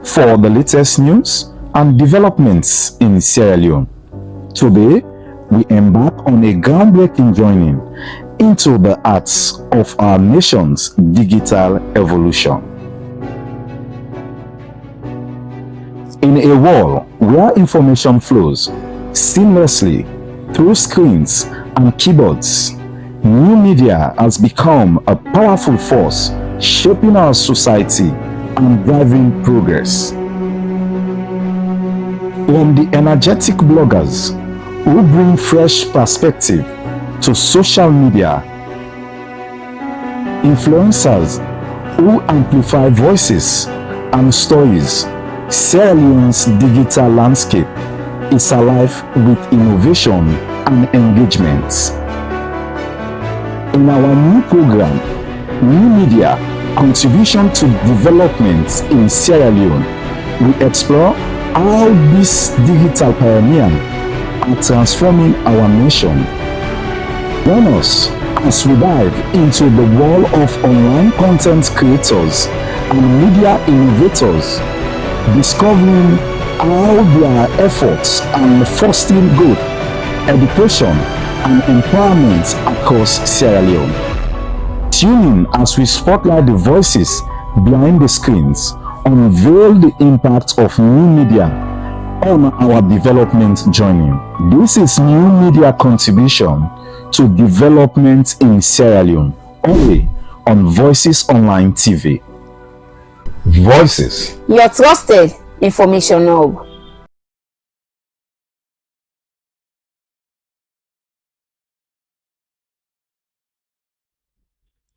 for the latest news and developments in Sierra Leone. Today, we embark on a groundbreaking journey into the arts of our nation's digital evolution. In a world where information flows seamlessly through screens and keyboards, new media has become a powerful force shaping our society and driving progress. From the energetic bloggers who bring fresh perspective to social media, influencers who amplify voices and stories, Sierra Leone's digital landscape is alive with innovation and engagement. In our new program, New Media: Contribution to Development in Sierra Leone, we explore how these digital pioneers are transforming our nation. Join us as we dive into the world of online content creators and media innovators, discovering how their efforts are fostering growth, education, and empowerment across Sierra Leone. Tune in as we spotlight the voices behind the screens, unveil the impact of new media on our development journey. This is New Media: Contribution to Development in Sierra Leone, only on Voices Online TV. Voices, your trusted information hub.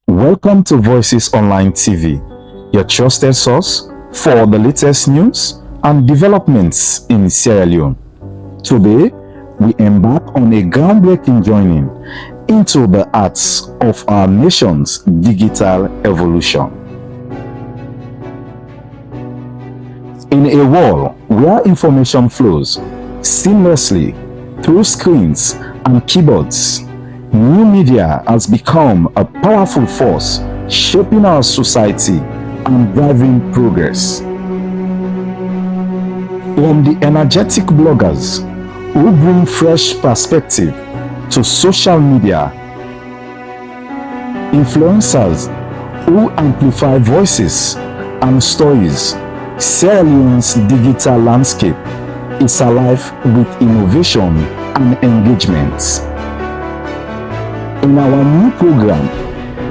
Welcome to Voices Online TV, your trusted source for the latest news and developments in Sierra Leone. Today, we embark on a groundbreaking journey into the arts of our nation's digital evolution. In a world where information flows seamlessly through screens and keyboards, new media has become a powerful force shaping our society and driving progress. From the energetic bloggers who bring fresh perspective to social media, influencers who amplify voices and stories, Sierra Leone's digital landscape is alive with innovation and engagement. In our new program,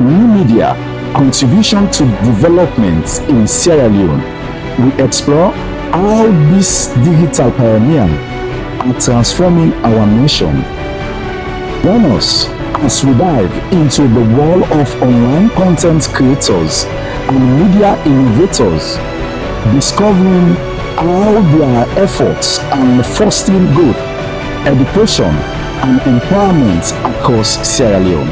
New Media: Contribution to Development in Sierra Leone, we explore how these digital pioneers are transforming our nation. Join us as we dive into the world of online content creators and media innovators, discovering how their efforts are fostering growth, education, and empowerment across Sierra Leone.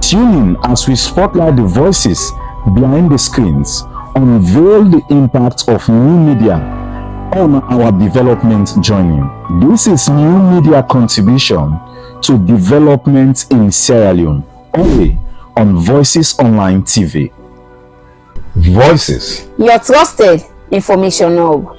Tune in as we spotlight the voices behind the screens, unveil the impact of new media on our development journey. This is New Media: Contribution to Development in Sierra Leone, only on Voices Online TV. Voices, your trusted information hub.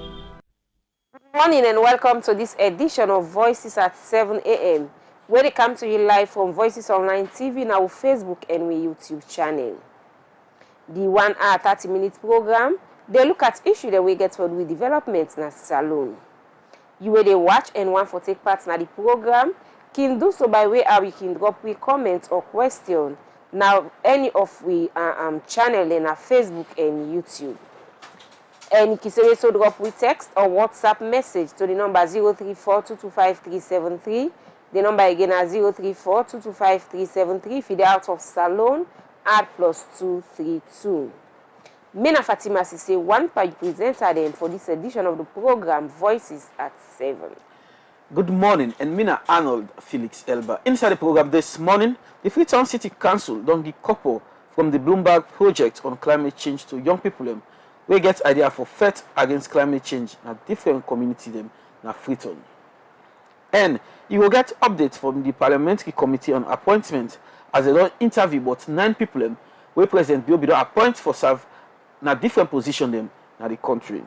Good morning and welcome to this edition of Voices at 7 a.m. where they come to you live from Voices Online TV in our Facebook and our YouTube channel. The 1 hour 30-minute program, they look at issues that we get for with development in Sierra Leone. You will they watch and want to take part in the program, can do so by way how you can drop we comment or question now any of we channel in our Facebook and YouTube. And you can also drop with text or WhatsApp message to the number 034-225-373. The number again is 034-225-373. If you're out of Salone, add +232. Mina Fatima Sise, one page presenter then for this edition of the program Voices at 7. Good morning, and Mina Arnold Felix Elba. Inside the program this morning, the Freetown City Council don't give couple from the Bloomberg project on climate change to young people we get idea for fight against climate change in a different community them na Freetown. And you will get updates from the Parliamentary Committee on Appointment as they don't interview about 9 people where President Biobi don't appoint for serve na different position them na the country.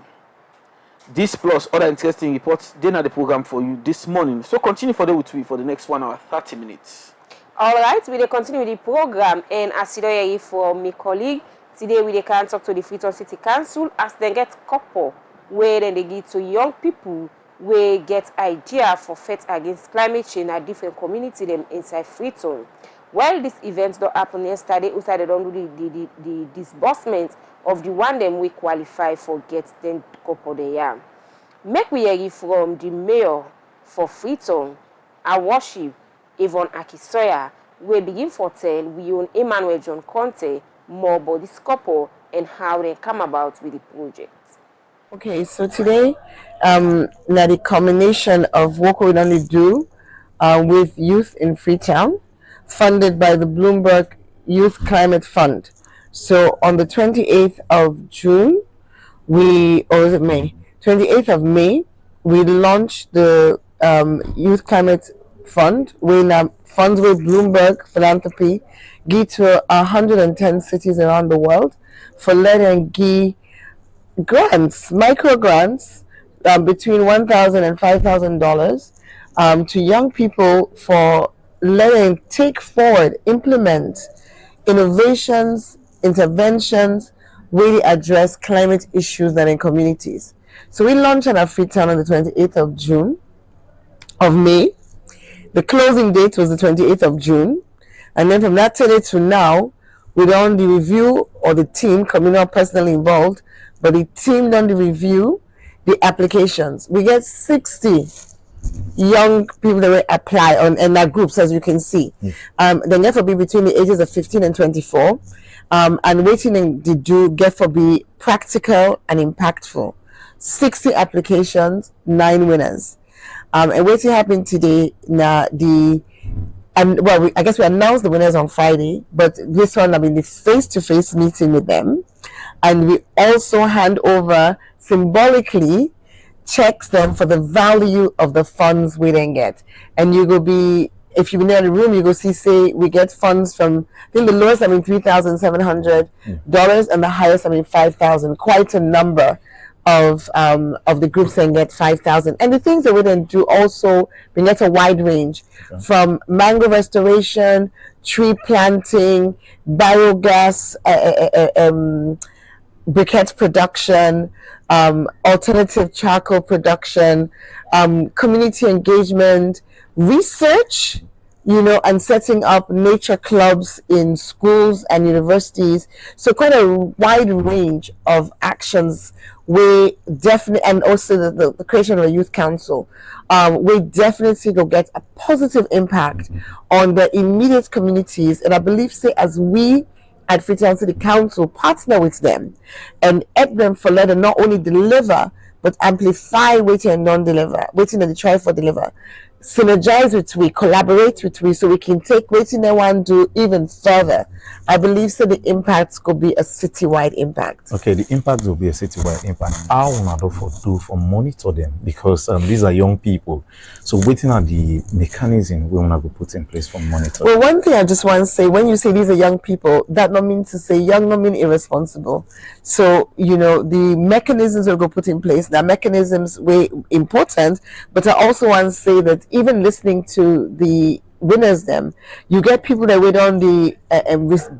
This plus other interesting reports, then are the program for you this morning. So continue for the with me for the next 1 hour, 30 minutes. All right, we will continue with the program, and as you know from my colleague, today we can talk to the Freetown City Council as they get couple where then they give to young people where get idea for fight against climate change at different community them inside Freetown. While this event don't happen yesterday, outside they don't do the disbursement of the one them we qualify for get them couple there. Make we hear from the mayor for Freetown, our worship Yvonne Akisoya, we begin for tell we own Emmanuel John Conte more about this couple and how they come about with the project. Okay, so today, now the combination of what we only do with youth in Freetown, funded by the Bloomberg Youth Climate Fund. So on the 28th of June, or is it May? 28th of May, we launched the Youth Climate Fund, funds with Bloomberg Philanthropy give to 110 cities around the world for letting give grants, micro grants, between $1,000 and $5,000 to young people for letting take forward, implement innovations, interventions, really address climate issues that in communities. So we launched at Freetown on the 28th of May. The closing date was the 28th of June. And then from that day to now, we done the review, or the team, communal personally involved, but the team done the review, the applications. We get 60 young people that will apply in our groups, as you can see. They get for be between the ages of 15 and 24. And waiting to do get for be practical and impactful. 60 applications, 9 winners. And what's happening today now, I guess we announced the winners on Friday, but this one, the face-to-face meeting with them, and we also hand over symbolically checks them for the value of the funds we then get. And you go be, if you've been in the room, you go see, say, we get funds from, I think the lowest, $3,700, and the highest, $5,000, quite a number of the groups and get 5,000. And the things that we then do also, we get a wide range, from mango restoration, tree planting, biogas, briquette production, alternative charcoal production, community engagement, research, and setting up nature clubs in schools and universities. So quite a wide range of actions. We definitely, and also the creation of a youth council, we definitely go get a positive impact on the immediate communities. And I believe, say, as we at Freetown City Council partner with them and help them for let them not only deliver, but amplify waiting and non-deliver, waiting and try for deliver. Synergize with we, collaborate with we, so we can take waiting they want to do even further. I believe so the impact could be a citywide impact. Okay, the impact will be a citywide impact. How do for monitor them, because these are young people. So waiting at the mechanism we want to put in place for monitoring. Well, one thing I just want to say, when you say these are young people, that not mean to say young, not mean irresponsible. So the mechanisms we'll go put in place. The mechanisms were important, but I also want to say that even listening to the winners, you get people that wait on the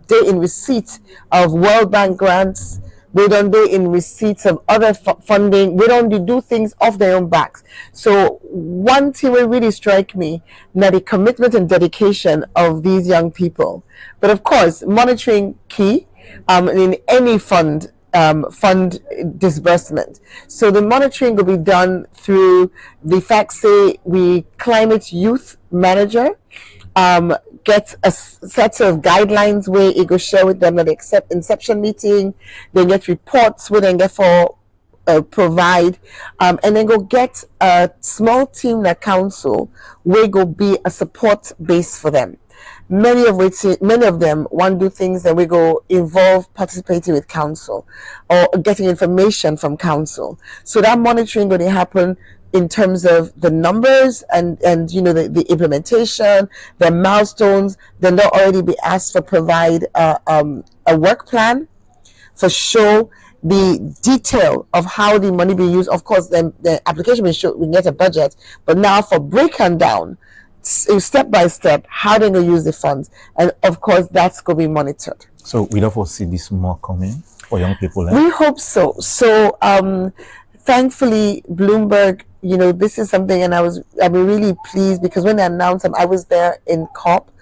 day in receipt of World Bank grants, wait on day in receipts of other funding, wait on to do things off their own backs. So one thing will really strike me, now the commitment and dedication of these young people. But of course, monitoring key in any fund disbursement. So the monitoring will be done through the fact, say, we climate youth manager get a set of guidelines where it go share with them at the inception meeting. They get reports where they get for provide, and then go get a small team that council where go be a support base for them. Many of them want to do things that we go involve participating with council or getting information from council. So that monitoring going to happen in terms of the numbers and the implementation, the milestones. Then they'll already be asked to provide a work plan for show the detail of how the money be used. Of course, then the application will show we get a budget, but now for breaking down step by step how they're going to use the funds, and of course that's going to be monitored. So we don't foresee this more coming for young people. We hope so. So thankfully Bloomberg, you know, this is something, and I'm really pleased because when they announced them, I was there in COP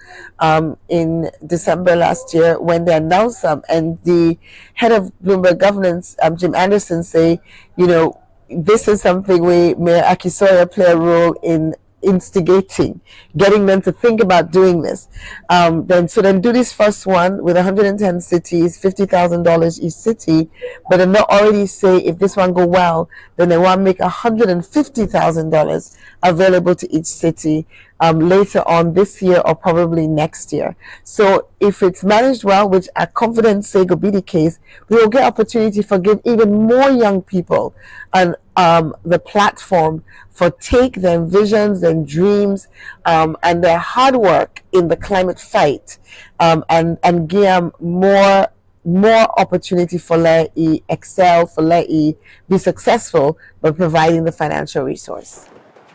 in December last year when they announced them, and the head of Bloomberg governance, Jim Anderson, say, you know, this is something where Mayor Akisoya play a role in instigating, getting them to think about doing this. Then do this first one with 110 cities, $50,000 each city, but then they'll already say if this one go well, then they want to make $150,000 available to each city later on this year or probably next year. So if it's managed well, which I confident say will be the case, we will get opportunity for give even more young people and the platform for take their visions and dreams and their hard work in the climate fight and give them more opportunity for let excel, for let be successful by providing the financial resource.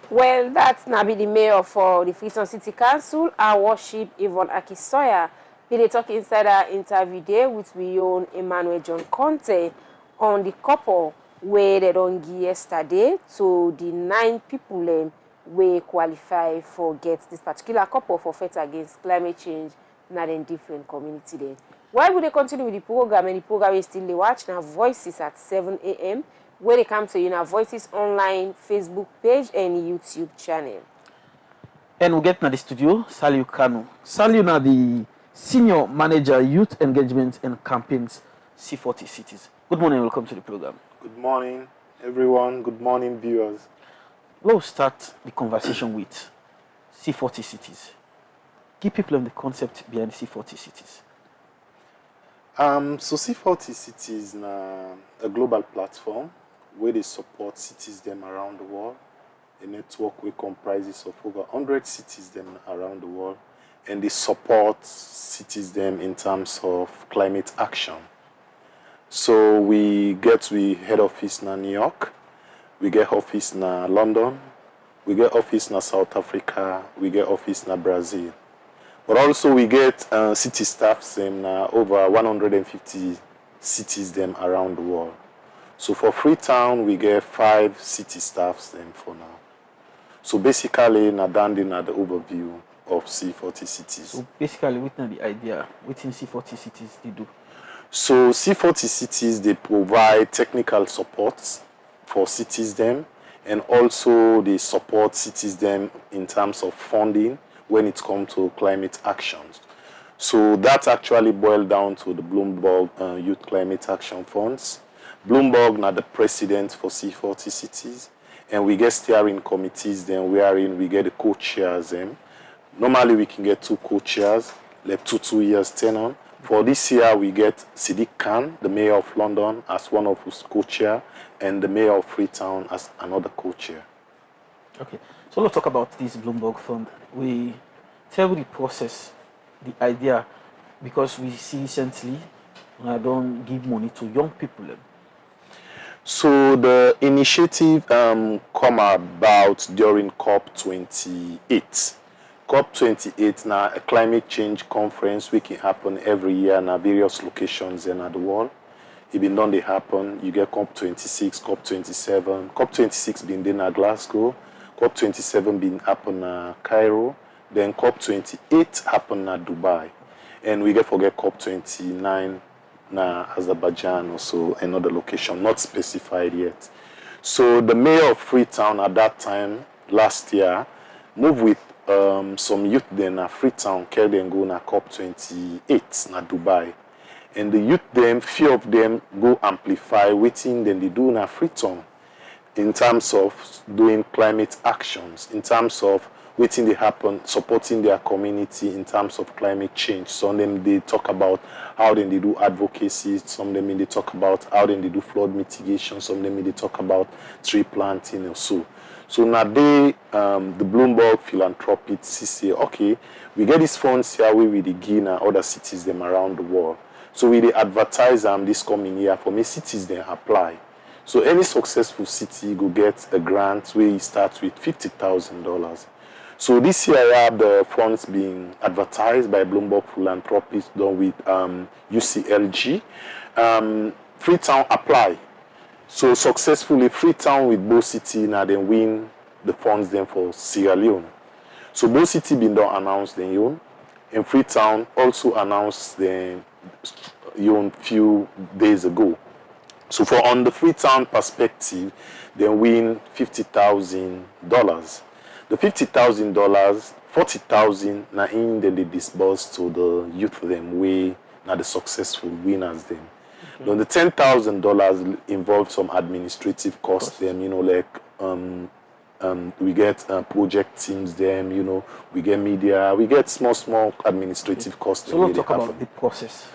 Well, that's Nabi, the mayor for the Freetown City Council, our worship Yvonne Akisoya. He talk inside our interview there with we own Emmanuel John Conte on the couple where they don't give yesterday to the 9 people we qualify for get this particular couple for fight against climate change not in different community there. Why would they continue with the program, and the program is still watch now Voices at 7 a.m. where they come to now Voices online Facebook page and YouTube channel. And we get to the studio, Saliu Kanu. Saliu na the Senior Manager Youth Engagement and Campaigns C40 Cities. Good morning, welcome to the program. Good morning, everyone. Good morning, viewers. Let's start the conversation with C40 Cities. Give people the concept behind C40 Cities. So C40 Cities na a global platform where they support cities them around the world. A network which comprises of over 100 cities them around the world, and they support cities them in terms of climate action. So we head office na New York, we get office na London, we get office na South Africa, we get office na Brazil. But also we get city staffs them na over 150 cities them around the world. So for Freetown we get 5 city staffs them for now. So basically na dandy na the overview of C40 Cities. So basically within the idea, within C40 Cities they do. So C40 Cities, they provide technical support for cities them, and also they support cities them in terms of funding when it comes to climate actions. So that actually boiled down to the Bloomberg Youth Climate Action Funds. Bloomberg now the president for C40 Cities, and we get steering committees then wherein we get the co-chairs them. Normally we can get 2 co-chairs, like 2 years tenure. For this year, we get Siddiq Khan, the mayor of London, as one of his co-chair, and the mayor of Freetown as another co-chair. Okay, so let's talk about this Bloomberg Fund. We tell the process, the idea, because we see recently, I don't give money to young people. So the initiative come about during COP28. COP28 now a climate change conference which can happen every year in various locations in the world. It been done they happen. You get COP26, COP27. COP26 been done at Glasgow. COP27 been happen at Cairo. Then COP28 happen at Dubai. And we get forget COP29 na Azerbaijan also another location not specified yet. So the mayor of Freetown at that time last year moved with some youth then na Freetown carry them go na COP28 na Dubai, and the youth them few of them go amplify waiting then they do na Freetown in terms of doing climate actions, in terms of waiting they happen supporting their community in terms of climate change. Some of them they talk about how then they do advocacy, some of them they talk about how then they do flood mitigation, some of them they talk about tree planting or so. So now the Bloomberg philanthropists say, okay, we get these funds here where we give other cities them around the world. So we dey advertise this coming year for me cities then apply. So any successful city go get a grant where you start with $50,000. So this year I have the funds being advertised by Bloomberg Philanthropies done with UCLG. Freetown apply. So successfully Freetown with Bo City now then win the funds then for Sierra Leone. So Bo City been done announced then you, and Freetown also announced then you few days ago. So for on the Freetown perspective, they win $50,000. The $50,000, 40,000 now in then they disburse to the youth them way now the successful winners them. Okay. Then the $10,000 involved some administrative costs them, you know, like we get project teams them, you know, we get media, we get small administrative costs. So let's talk about the process.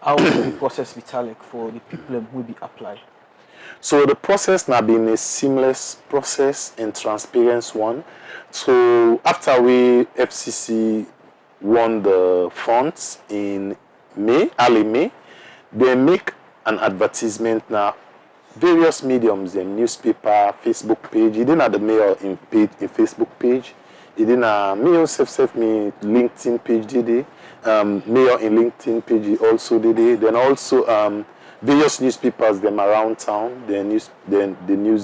How will the process be like for the people who will be applied? So the process now been a seamless process and transparent one. So after we FCC won the funds in May, early May, they make an advertisement now. Various mediums, newspaper, Facebook page. It didn't have the mayor in Facebook page. It didn't have me me LinkedIn page did it. Mayor in LinkedIn page also did it. Then also various newspapers them around town. The news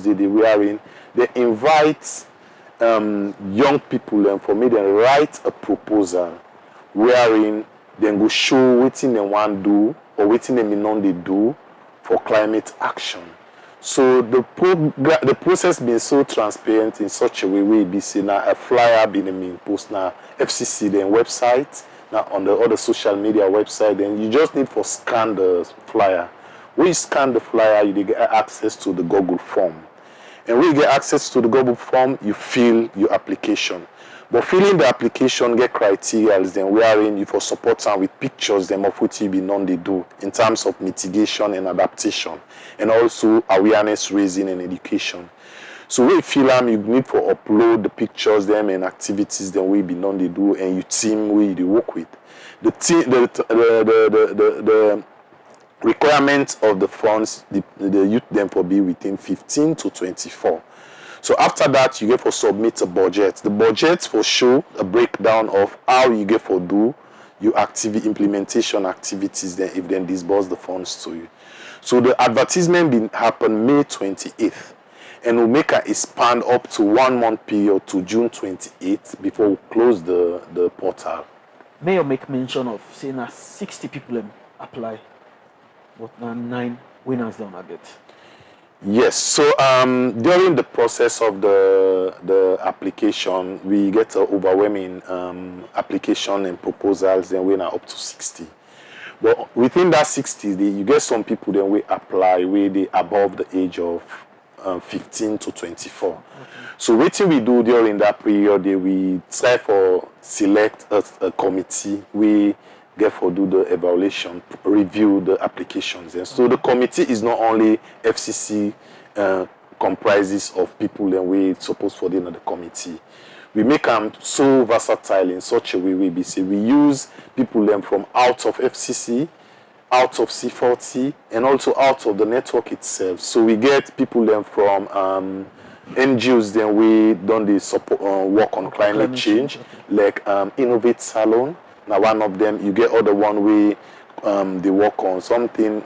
did it. We are in. They invite young people and for me they write a proposal wherein then go show what they want do or what they non they do for climate action. So the process been so transparent in such a way we be see now a flyer being post now FCC then website now on the other social media website. Then you just need for scan the flyer. When you scan the flyer, you get access to the Google form. And when you get access to the Google form, you fill your application. But filling the application get criteria then wherein you for support them with pictures them of what you be known they do in terms of mitigation and adaptation and also awareness raising and education. So when you fill them, you need for upload the pictures them and activities them we be known they do and you team we they work with. The team the requirements of the funds the youth them for be within 15 to 24. So after that, you get for submit a budget. The budget for show a breakdown of how you get for do your implementation activities. Then if then disburse the funds to you. So the advertisement been happen May 28th, and we'll make a span up to 1 month period to June 28th before we close the portal. May you make mention of saying that 60 people apply, but 9 winners don't get. Yes, so during the process of the application, we get overwhelming application and proposals, then we're now up to 60. But within that 60, you get some people then we apply where they above the age of 15 to 24. Okay. So what we do during that period, we try for select a committee. We get for do the evaluation, review the applications. And so the committee is not only FCC comprises of people and we supposed for them the committee. We make them so versatile in such a way we use people them from out of FCC, out of C40, and also out of the network itself. So we get people them from NGOs then we done the support work on climate change, like INNOVATE Salon. Now one of them, you get other one way they work on something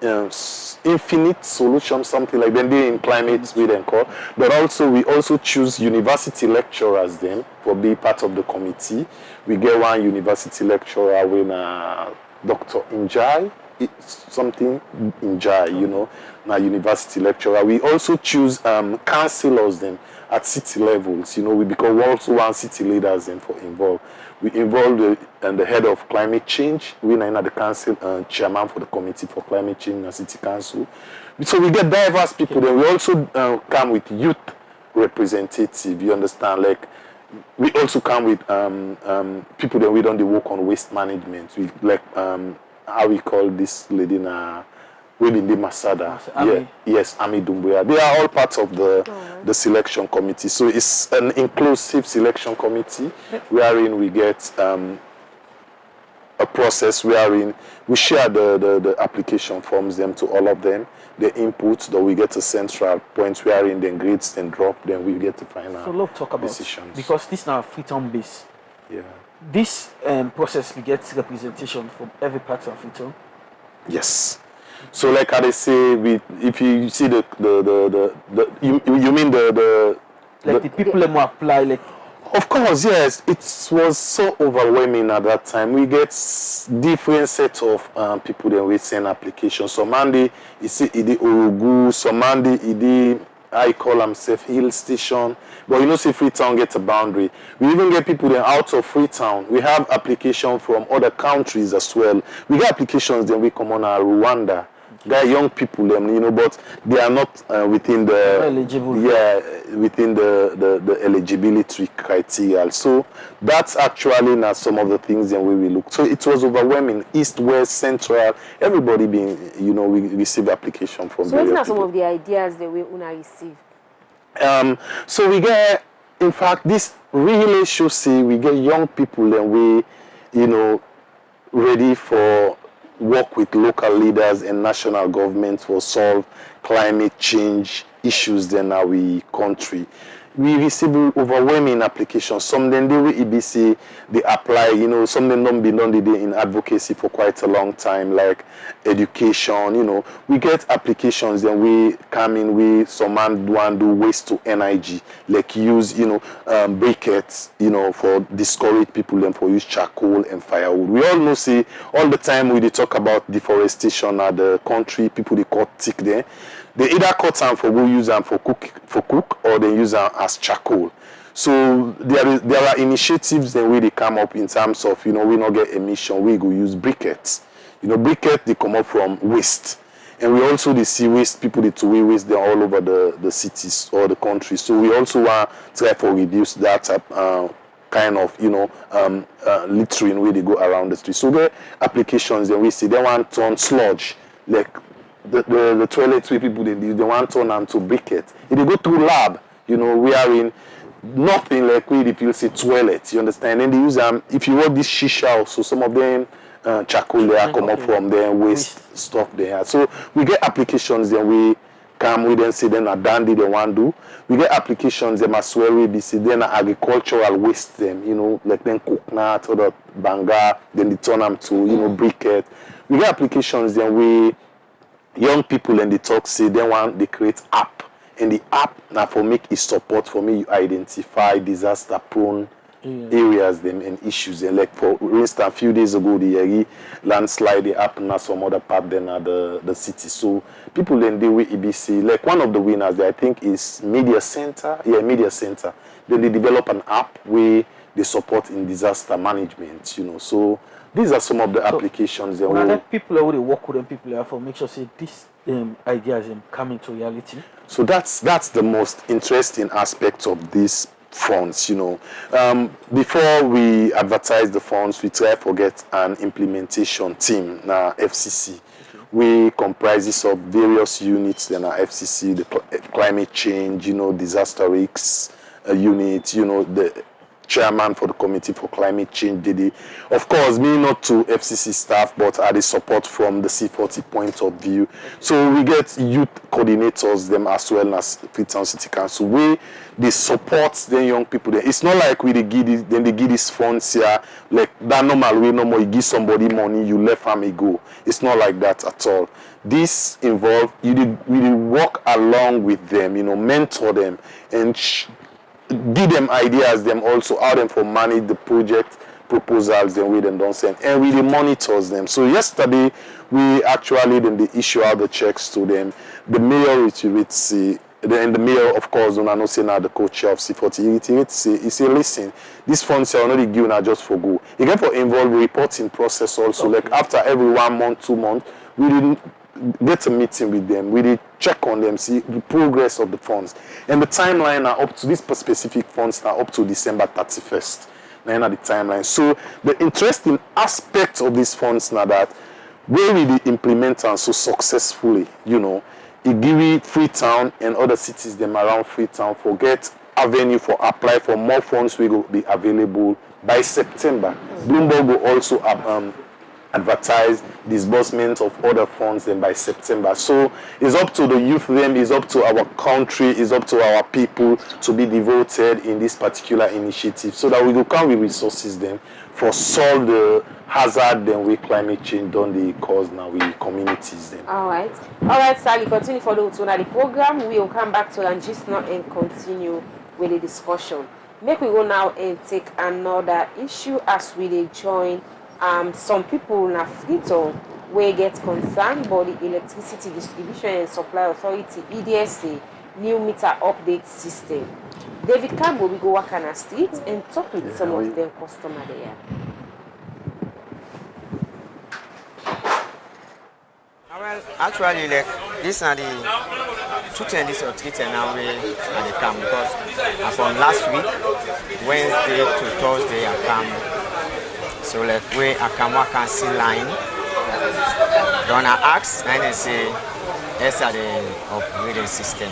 infinite solution, something like then they in climate we then call. But also we also choose university lecturers then for be part of the committee. We get one university lecturer when Dr. Njai, something Njai, you know, now university lecturer. We also choose councillors then at city levels, you know, we become also one city leaders then for involved. We involve the head of climate change. We are the council chairman for the committee for climate change and city council. So we get diverse people. Then we also come with youth representative. You understand? Like we also come with people that we don't work on waste management. We like how we call this lady now. Within the Masada, yes, Ami Dumbuya. They are all part of the selection committee. So it's an inclusive selection committee wherein we get a process wherein we share the application forms them to all of them, the inputs, then we get a central point wherein the grades then drop, then we get the final So let's talk about decisions. because this now Freetown base. Yeah. This process we get representation from every part of Freetown. Yes. So like how they say, if you see you mean the people who apply like. Of course, yes. It was so overwhelming at that time. We get different set of people that we send applications. Some Monday, you see, it Urugu. Some Monday, I call himself Hill Station. But you know, see, Freetown gets a boundary. We even get people then out of Freetown. We have applications from other countries as well. We get applications then we come on Rwanda. There are young people, you know, but they are not within the eligible. Yeah, within the eligibility criteria. So that's actually not some of the things that we will look. So it was overwhelming, east, west, central, everybody being, you know, we receive application from. So what are some of the ideas that we una receive? So we get, in fact, this really should see we get young people and we, you know, ready for work with local leaders and national governments for solve climate change issues in our country. We receive overwhelming applications. Some then they will EBC, they apply, you know, some then don't be done in advocacy for quite a long time, like education, you know. We get applications, then we come in, we some man do waste to NIG, like use, you know, briquettes, you know, for discourage people and for use charcoal and firewood. We all know, see, all the time we talk about deforestation at the country, people they cut thick there. They either cut them for go use them for cook, or they use them as charcoal. So there are initiatives that way they come up in terms of, you know, we not get emission, we go use briquettes. You know, briquettes they come up from waste. And we also they see waste, people they to waste them all over the cities or the country. So we also want to try to reduce that kind of, you know, littering where they go around the street. So the applications that we see, they want to turn sludge, like the toilets where people they want to turn them to briquettes. If they go through lab, you know, we are in nothing like we if you see toilets, you understand? And they use them, if you want this shisha also, some of them charcoal there come up from there, waste stuff there. So we get applications then we come with them say then a dandy they want to do. We get applications them as well we see then agricultural waste them, you know, like then coconut or the banga, then they turn them to, you know, briquette. We get applications then we young people and they talk say they create app. And the app now for make it support for me you identify disaster prone areas them and issues. And like for instance a few days ago the landslide they happened at some other part than the city. So people then they with EBC, like one of the winners there I think is Media Center. Yeah, Media Center. Then they develop an app where they support in disaster management, you know. So these are some of the applications that when people who they work with them people have for make sure say this ideas come into reality. So that's the most interesting aspect of these funds, you know. Before we advertise the funds, we try to get an implementation team, now FCC. Okay. We comprises of various units in our FCC, the climate change, you know, disaster risks unit, you know, the chairman for the committee for climate change Didi. Of course, me not to FCC staff, but at the support from the C40 point of view. So we get youth coordinators them as well as Freetown City Council. They support the young people there. It's not like we give this funds here like that normal way no more. You give somebody money, you let family go. It's not like that at all. This involve we work along with them, you know, mentor them and give them ideas, them also how them for manage the project proposals, then we them don't send, and we monitors them. So yesterday we actually then they issue out the checks to them. The mayor retreats, and the mayor of course when I know say now the co-chair of C40 he say listen, these funds are not given are just for go. You get for involve reporting process also. Okay. Like after every 1 month, 2 months, we didn't get a meeting with them, we did check on them, see the progress of the funds. And the timeline are up to this specific funds are up to December 31st. Now the timeline. So the interesting aspect of these funds now that where we implement them so successfully, you know, it give it Freetown and other cities them around Freetown for get avenue for apply for more funds will be available by September. Bloomberg will also advertise disbursement of other funds then by September. So it's up to the youth them, it's up to our country, it's up to our people to be devoted in this particular initiative so that we will come with resources then for solve the hazard then with climate change done the cause now with communities then. All right, sir, we continue for the program. We will come back to Langis now and continue with the discussion. Make we go now and take another issue as we dey join some people na Freetown wey get concern about the electricity distribution and supply authority EDSA new meter update system. David Campbell, we go walk on the street and talk with some of them customer there. Well, actually, like this are the 210 or 310 now we at the camp because from last week, Wednesday to Thursday, I come. So like we I can see line. Then I ask and they say yes are the upgrading system.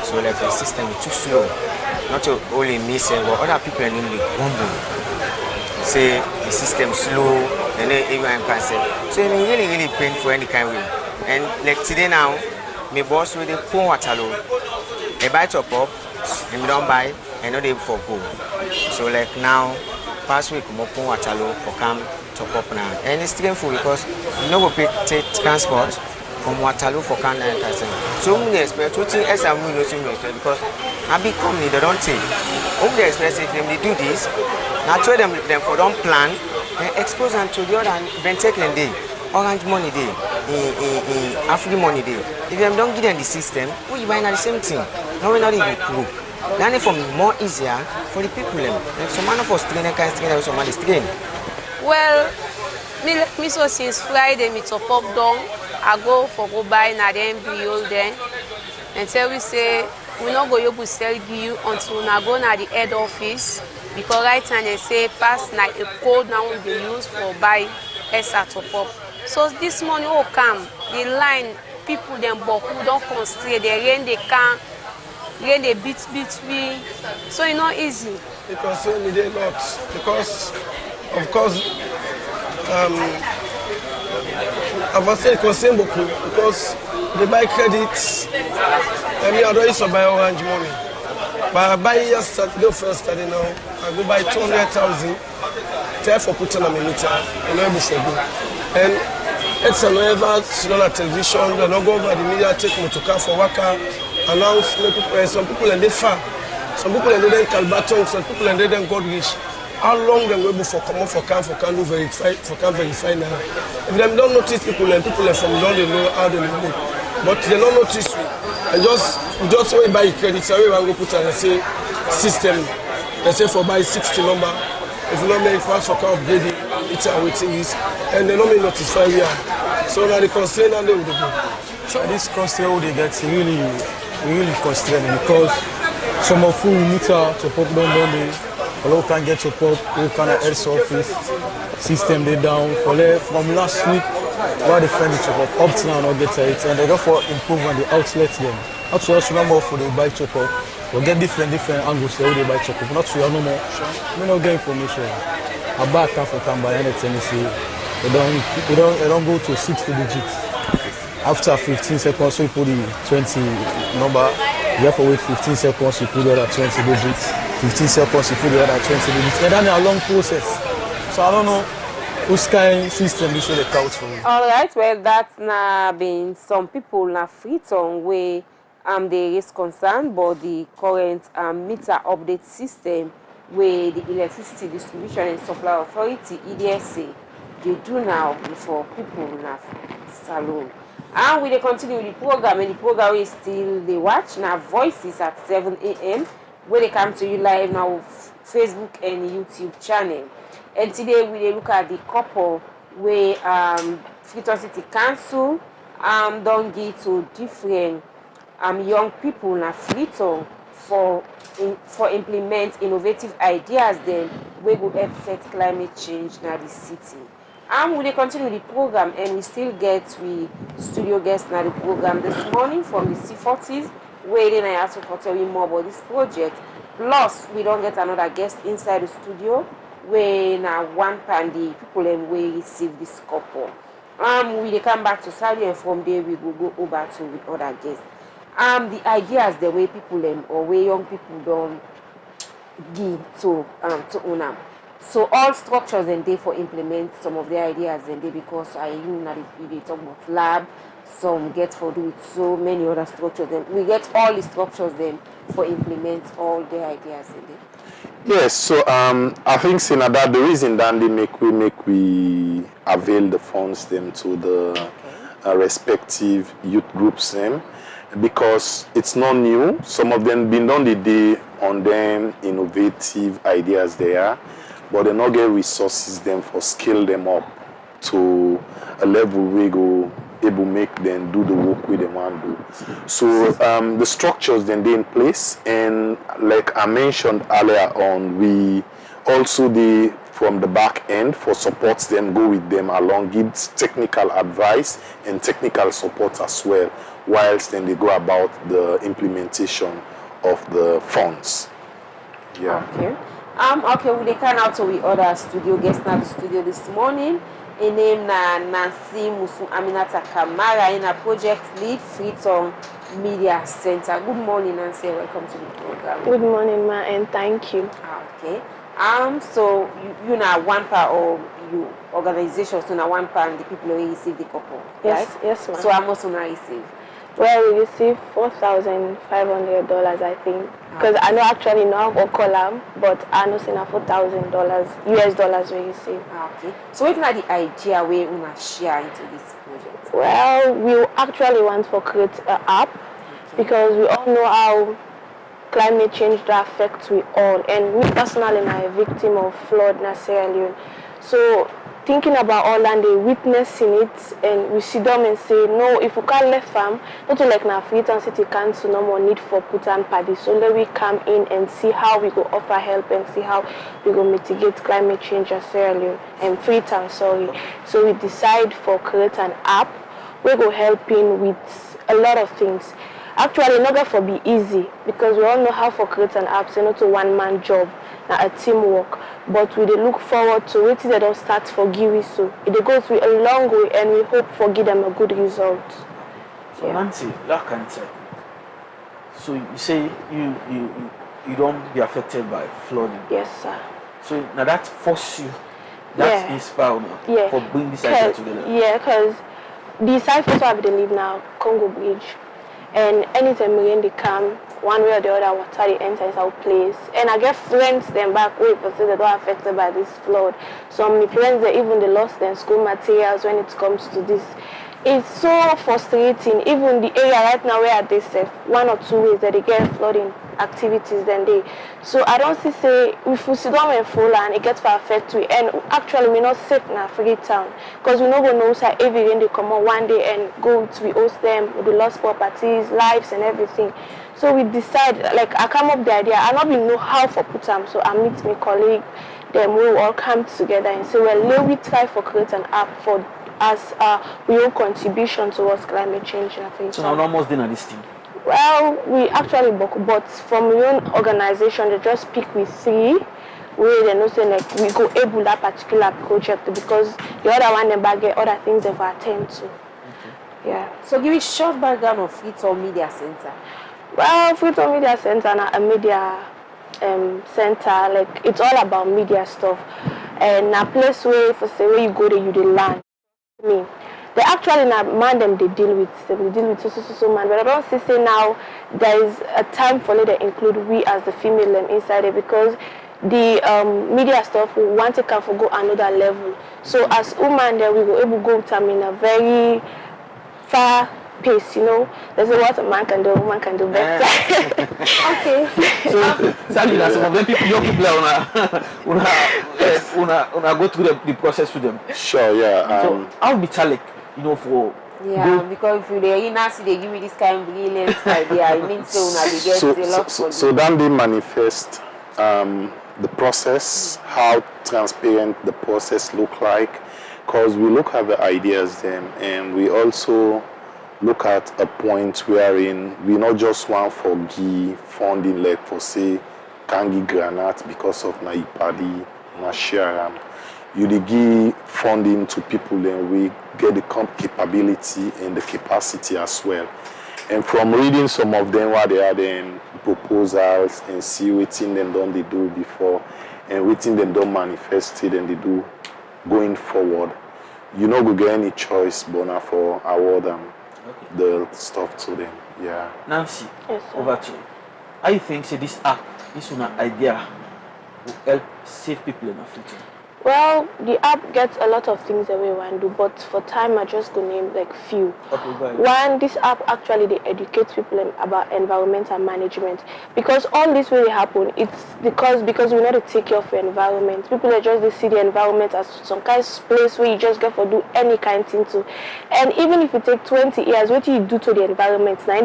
So like the system is too slow. Not only me say but other people in the grumble. Say the system slow and then everyone can say. So it's really painful any kind of way. And like today now, my boss will pour water low. I buy top up, and don't buy, and not able for go. So like now, past week more pour water low for come top up now. And it's painful because you know we take transport from Waterloo for Canada and so we expect to think as I will not because a big company they don't take. They expect if they do this, now tell them for don't plan, and expose them to the other event taking day. Orange money day, African money day. If them don't give them the system, we buy the same thing. No, we not even prove. Then for more easier for the people. Like some man of us train can train, some man is train. Well, me so since Friday me top up down. I go buy na them build then. And tell we say we not go able to sell you until na go na the head office because right now they say pass na a code now they use for buy ESA top up. So this morning will come, the line, people them who don't constrain, they rain they can, rain they beat we. So it's not easy. It concerns me a lot because, of course, I must say it concerns me because they buy credits, and me I don't used to buy orange money. But I buy yesterday, first study now, I go buy 200,000, therefore put on a meter, and I'm able to go. And it's another television, they don't go over the media, take me to car for worker, announce some people and they far. Some people and they then Calbaton, some people and they then Godrich. How long they will for come for can do verify now. If they don't notice people and people from London know how they live. But they don't notice me. And just when you buy credits, I will go put on and say system. They say for buy 60 number. If you don't make fast for can upgrade it, it's a waiting list. And they don't make notify we are. So now the constraint and they will go. So this constraint they get really constraining because some of who meter to pop down they who can get to pop, who can air surface system they down for from last week why they find it to pop up to now not get it and they go for improvement the outlet them. Not to also remember for the buy to pop. We'll get different angles how they buy to pop. Not to no more. We don't get information. A back for can buy anything see. They don't go to 60 digits. After 15 seconds, we put the 20 number. You have to wait 15 seconds, you put the other 20 digits. 15 seconds, you put the other 20 digits. And then a long process. So I don't know whose kind of system this will count for. All right, well, that's now been some people na Freetown where they is concerned about the current meter update system where the electricity distribution and supply authority EDSA they do now for people na salon. And we will continue with the program, and the program is still the watch now Voices at 7 a.m. where they come to you live now Facebook and YouTube channel. And today we will look at the couple where Freetown City Council don't give to different young people na Freetown for implement innovative ideas then we will affect climate change now the city. And we will continue the program and we still get we studio guests now the program this morning from the C40s waiting I ask to tell you more about this project. Plus we don't get another guest inside the studio where now one pan the people them we receive this couple. We dey come back to Sally, and from there we go over to with other guests. The ideas the way people them or way young people don't give to own them. So all structures and they for implement some of their ideas and they, because I that they talk about lab, some get for do with so many other structures. Then we get all the structures then for implement all their ideas in there. Yes, so I think that the reason that they we avail the funds them to the respective youth groups them, because it's not new. Some of them been done the day on them innovative ideas there, but they not get resources them for scale them up to a level we go able make them do the work we them want to do. So the structures then they in place, and like I mentioned earlier on, we also from the back end for supports them, go with them along, give technical advice and technical support as well, whilst then they go about the implementation of the funds. Yeah. Okay. Okay, we can out to we other studio guests now the studio this morning. A name na Nancy Musu Aminata Kamara in a project lead Freetown Media Center. Good morning, Nancy. Welcome to the program. Good morning, ma, and thank you. Okay. So you now one part or you organizations so now one part and the people who receive the couple. Yes, right? yes, ma'am. So how much will I receive? Well, we received $4,500, I think, because I know actually not a column, but I know saying $4,000 US dollars we receive. Okay. So what is the idea we want to share into this project? Well, we actually want to create an app because we all know how climate change that affects we all, and me personally I'm a victim of flood in Sierra Leone. So thinking about all and they witnessing it, and we sit down and say, no, if we can't left farm, not to like now Freetown City Council no more need for put and paddy. So let we come in and see how we go offer help and see how we go mitigate climate change in Sierra Leone and Freetown, sorry. So we decide for create an app. We go helping with a lot of things. Actually, not going to be easy because we all know how to create an app, so not a one-man job, not a teamwork. But we look forward to it. They don't start for Giwi, so it goes a long way, and we hope for give them a good result. So yeah. Nancy, that can say. So you say you don't be affected by flooding. Yes, sir. So now that force you, that inspire you for bringing this idea together. Yeah, because the side for where they live now, Congo Bridge. And anytime rain they come, one way or the other, water they enter our place. And I get friends them back way for say they don't affected by this flood. Some of my friends they even they lost their school materials when it comes to this. It's so frustrating. Even the area right now where they safe, 1 or 2 ways that they get flooding activities then they. So I don't see say if we sit down and full and it gets for affect we, and actually we're not safe in Freetown because we not gonna know say every rain they come on one day and go to we host them with the lost properties, lives and everything. So we decide, like I come up with the idea, I not even know how for put them. So I meet my colleague, then we all come together and say, well, let we try for create an app for as we own contribution towards climate change in Africa. So now almost done this thing. Well, we actually book, but from your own organization, they just pick with 3. Where they know say like we go able that particular project because the other one they bag get other things they've attend to. Okay. Yeah. So give me short background of Freetown Media Center. Well, Freetown Media Center is a media center. Like it's all about media stuff, and a place where for say where you go there you dey learn. Me, they actually now man them they deal with so man, but I don't say now there is a time for them to include we as the female them inside it because the media stuff we want to come for go another level. So as woman there we go able to go with them in a very far pace, you know. There's a lot a man can do, a woman can do better. Okay. So sadly that some of them people, young people una go through the process with them. Sure, yeah. So I'll be Talek, you know, for because if you they they give me this kind of brilliant idea, it means so una they get a lot for so then they manifest the process, how transparent the process look like, because we look at the ideas then, and we also look at a point wherein we not just want for give funding like for say can give granite because of my party na share you dey give funding to people, and we get the capability and the capacity as well. And from reading some of them, what they are in proposals and see wetin them done they do before and wetin them done manifested and they do going forward, you know we get any choice but na for award them the stuff to them. Yeah. Nancy, Yes, sir. over to you. How you think say this app, this one idea will help save people in Africa? Well, the app gets a lot of things that we want to do, but for time, I just go name like few. Okay, go ahead. One, this app actually they educate people about environmental management, because all this really happen. It's because we know to take care of the environment. People are just they see the environment as some kind of place where you just get to do any kind of thing to, and even if you take 20 years, what you do to the environment, now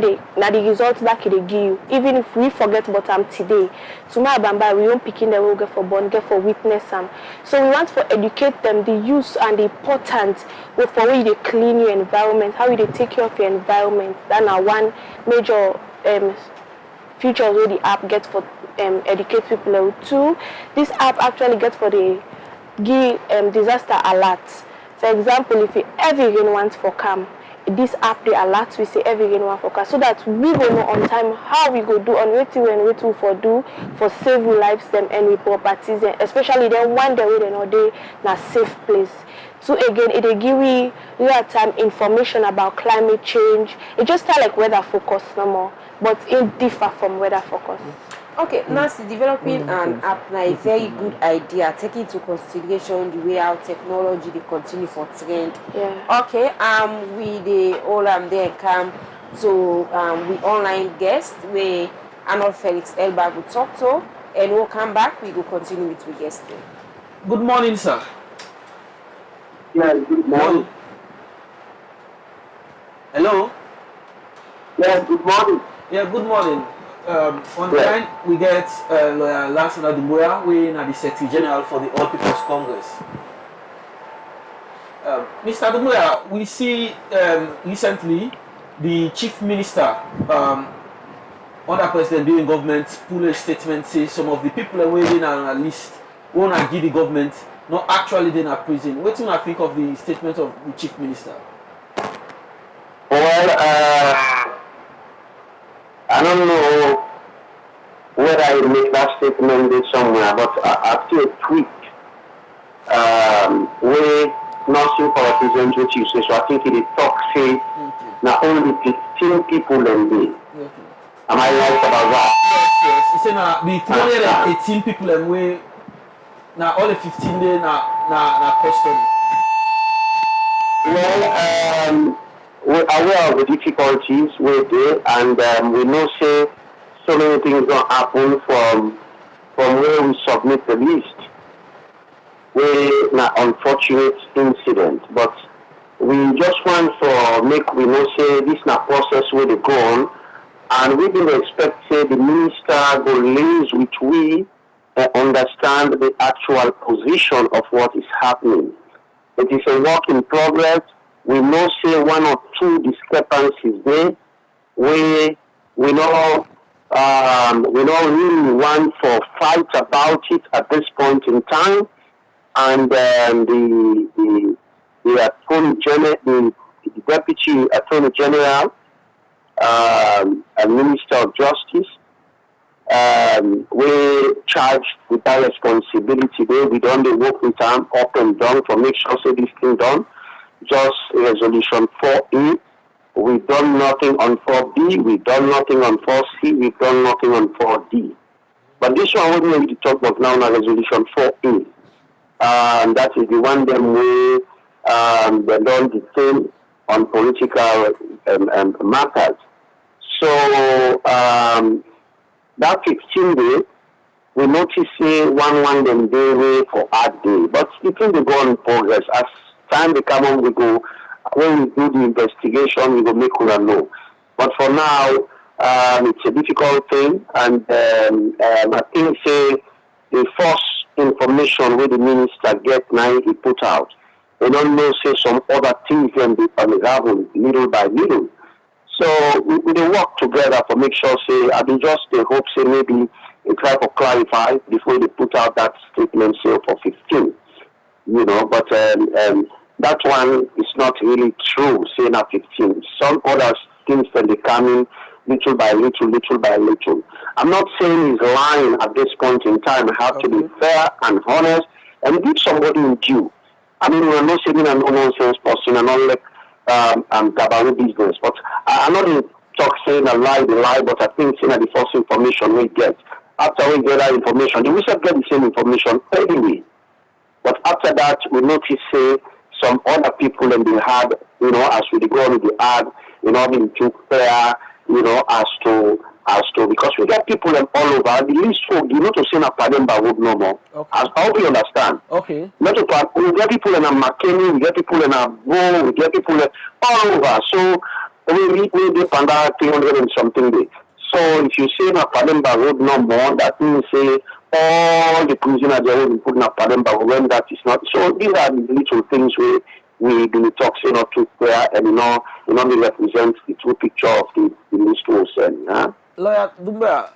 the results back they give you. Even if we forget about them today, tomorrow bamba we won't pick in the will get for born, get for witness them. So we want to educate them the use and the importance for how they clean your environment, how they take care of your environment. That's one major feature where the app gets for educate people. Level 2, this app actually gets for the give disaster alerts. For example, if you ever rain once for come, this app they alert we say every rain one forecast, so that we will know on time how we go do on waiting and waiting for do for save we lives them and we properties, especially then one day we know they na safe place. So again, it give we real time information about climate change. It just kind of like weather focus no more, but it differ from weather focus. Okay, Nancy, developing an app now a very good idea, taking into consideration the way how technology they continue for trend. Yeah. Okay, we the all there come to we online guest where Arnold Felix Elba will talk to, and we'll come back, we will continue with the guest. Good morning, sir. Yeah, good morning. Hello? Yeah, good morning. Yeah, good morning. On the line, we get Lawyer Lansana Dumbuya, we are the Secretary General for the All People's Congress. Mr. Dumbuya, we see recently the Chief Minister under President during government pull a statement say some of the people are waiting on a list won't give the government not actually in a prison. What do you think of the statement of the Chief Minister? Well, I don't know whether I make that statement somewhere, but I see a tweet where nothing for representative says, so I think it talks say now only 15 people in there. Am I right about that? Yes. It's the 318 people and we now all the 15 days na custody. Well, we're aware of the difficulties we're there, and we know say so many things don't happen from where we submit the list. We're an unfortunate incident, but we just want to make we know say this na process where they go on, and we didn't expect say the minister go liaise with we understand the actual position of what is happening. It is a work in progress. We know say one or two discrepancies there. We don't really want to fight about it at this point in time. And the Attorney General, the Deputy Attorney General and Minister of Justice, we charged with that responsibility there. We don't work with them up and down to make sure say this thing done. Just resolution 4A. We've done nothing on 4B. We've done nothing on 4C. We've done nothing on 4D. But this one we're going to talk about now on resolution 4A. And that is the one them way they don't detain on political matters. So that 15 day, we notice say one them day way for hard day. But the thing they go on progress. As time they come on, we go, when we do the investigation, we go make one know. But for now, it's a difficult thing, and I think say the first information where the minister get now he put out. They don't know say some other things can be unraveled little by little. So we work together to make sure say I mean just the hope say maybe they try to clarify before they put out that statement sale for 15. You know, but that one is not really true, saying at 15. Some other things that they come in little by little, little by little. I'm not saying he's lying at this point in time. I have to be fair and honest and give somebody in due. I mean, we're not saying a no-nonsense person and not like Gabaru business, but I'm not in talk saying a lie, but I think saying that the false information we get. After we get that information, we should get the same information anyway. But after that, we notice some other people and they had, you know, as we go on with the ad, you know, being too fair, you know, as to because we get people all over. The least folk, you know, to say na Pademba would no more. Okay. I hope you understand. Okay. Not to we get people in a McKinney, we get people in a Bow, we get people all over. So we dip under 300 and something day. So if you say na Pademba road no more, that means say all the prisoners they will be put in a Pademba when that is not. So these are the little things we do talk say not too clear and you know represent the true picture of the news to send. Huh? Lawyer Dumba,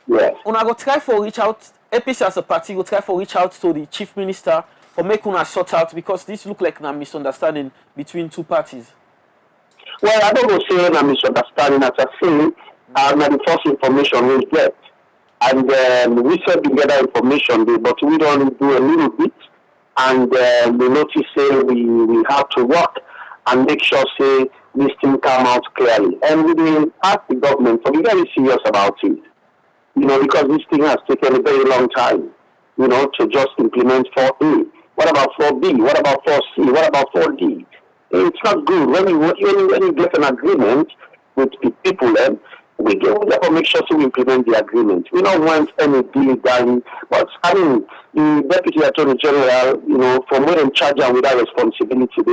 yes. Una go try for reach out, APC as a party go try for reach out to the chief minister for make una sort out because this look like a misunderstanding between two parties. Well, I don't go say a misunderstanding as I say, the first information we get. And we said together information, but we don't do a little bit. And we notice we have to work and make sure this thing come out clearly. And we will ask the government to be very serious about it. You know, because this thing has taken a very long time, you know, to just implement 4A. What about 4B? What about 4C? What about 4D? It's not good. When you get an agreement with the people, we have to make sure we implement the agreement. We don't want any deal done. But, I mean, the Deputy Attorney General, you know, from where in charge and with that responsibility,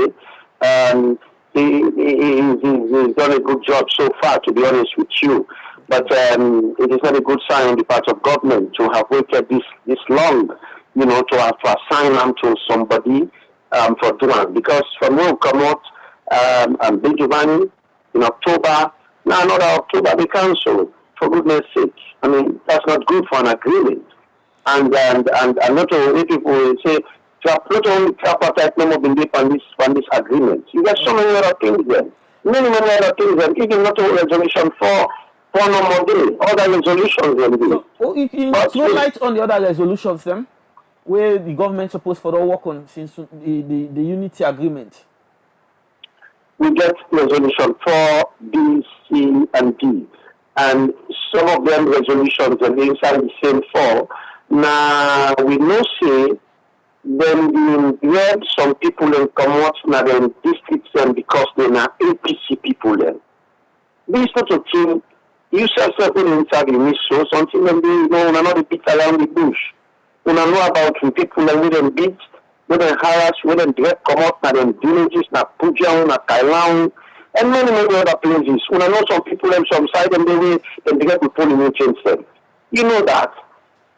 he's done a good job so far, to be honest with you. But it is not a good sign on the part of government to have waited this long, you know, to have to assign them to somebody for doing. Because from when we come out Bill Giovanni in October, now another October they cancel, for goodness sake. I mean, that's not good for an agreement. And not only people will say, not only tripartite no more been deep on this agreement. You got so many other things there. Many other things, and even not only resolution for no more day, other resolutions will be. So, you throw light on the other resolutions then, where the government supposed to work on since the unity agreement. We get resolution 4, B, C, and D. And some of them resolutions are inside the same 4. Now, we know say, then we have some people in come out now in districts because they're not APC people then. This sort of thing, you say something inside the news, so something when they know not the beat around the bush. We don't know about the people that we don't beat, we don't harass, we don't direct come out now in villages, na Pujan, na Kailan, and many other places. We don't know some people on some side and they get the polling change them. You know that.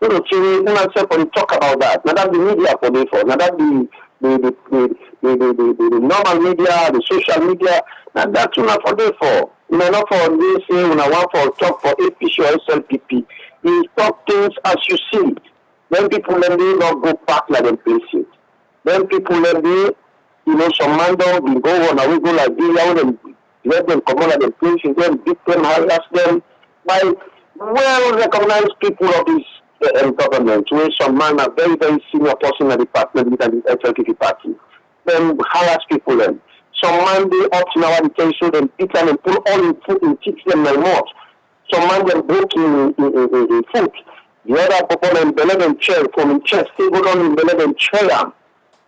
You know, we talk about that. Now that the media for this for. Now that the normal media, the social media, now that's not for this for. Not for this, when I want for talk for APC or SLPP. You talk things as you see. Then people let me not go back like them place it. Then people let me, you know, some man don't we go on, we go like this, and let them come on like them place it, then beat them, harass them by well-recognized people of this government, where some man, a very, very senior person in the department with the SLPP party. Then harass people then. Some man they up in our detention, then beat them and put all in food and teach them their mouth. Some man they broke in food. The other people in belly and chair from in chest, they go down in belly and chair,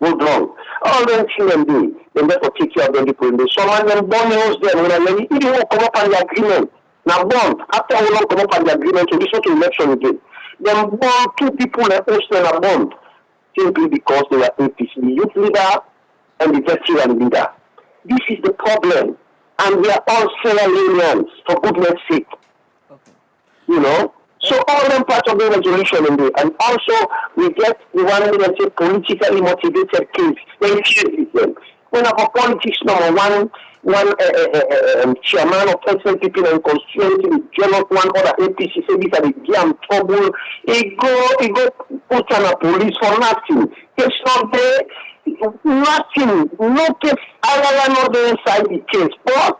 go down. All them things them do, then therefore take care of them people in the some man them born house them when I even won't come up on the agreement. Now bond, after we don't come up on the agreement to listen to election again. Then born 2 people that host them a bond simply because they are APC, the youth leader and the veteran leader. This is the problem. And we are all Sierra Leoneans, for goodness sake. Okay. You know? So all them parts of the resolution in there. And also we get the one that say politically motivated case. Then When our politics number one chairman of SNPP and constituency, the jealous one other APC say this are the damn trouble. He go put on a police for nothing. It's not there. Nothing. No case. I not there inside the case, but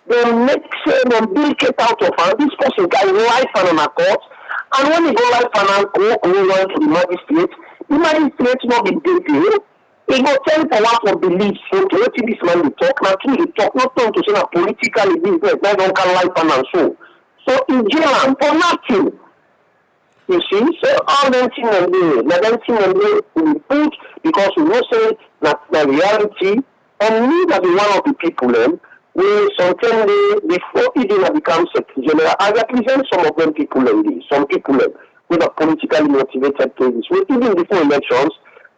they make say they build it out of her. This person got life on a court, and when he go life on a court, we went to the magistrate not be guilty. He go tell for what for beliefs. Okay, what this man dey talk, now true dey talk, not turn to say na politically business, na don't can life on and so. So in jail and for nothing. You see, so all them things and them we put because we know say that the reality, and me that be one of the people them. We sometimes before even become Secretary General, I represent some of them people some people with a politically motivated cases. We even before elections,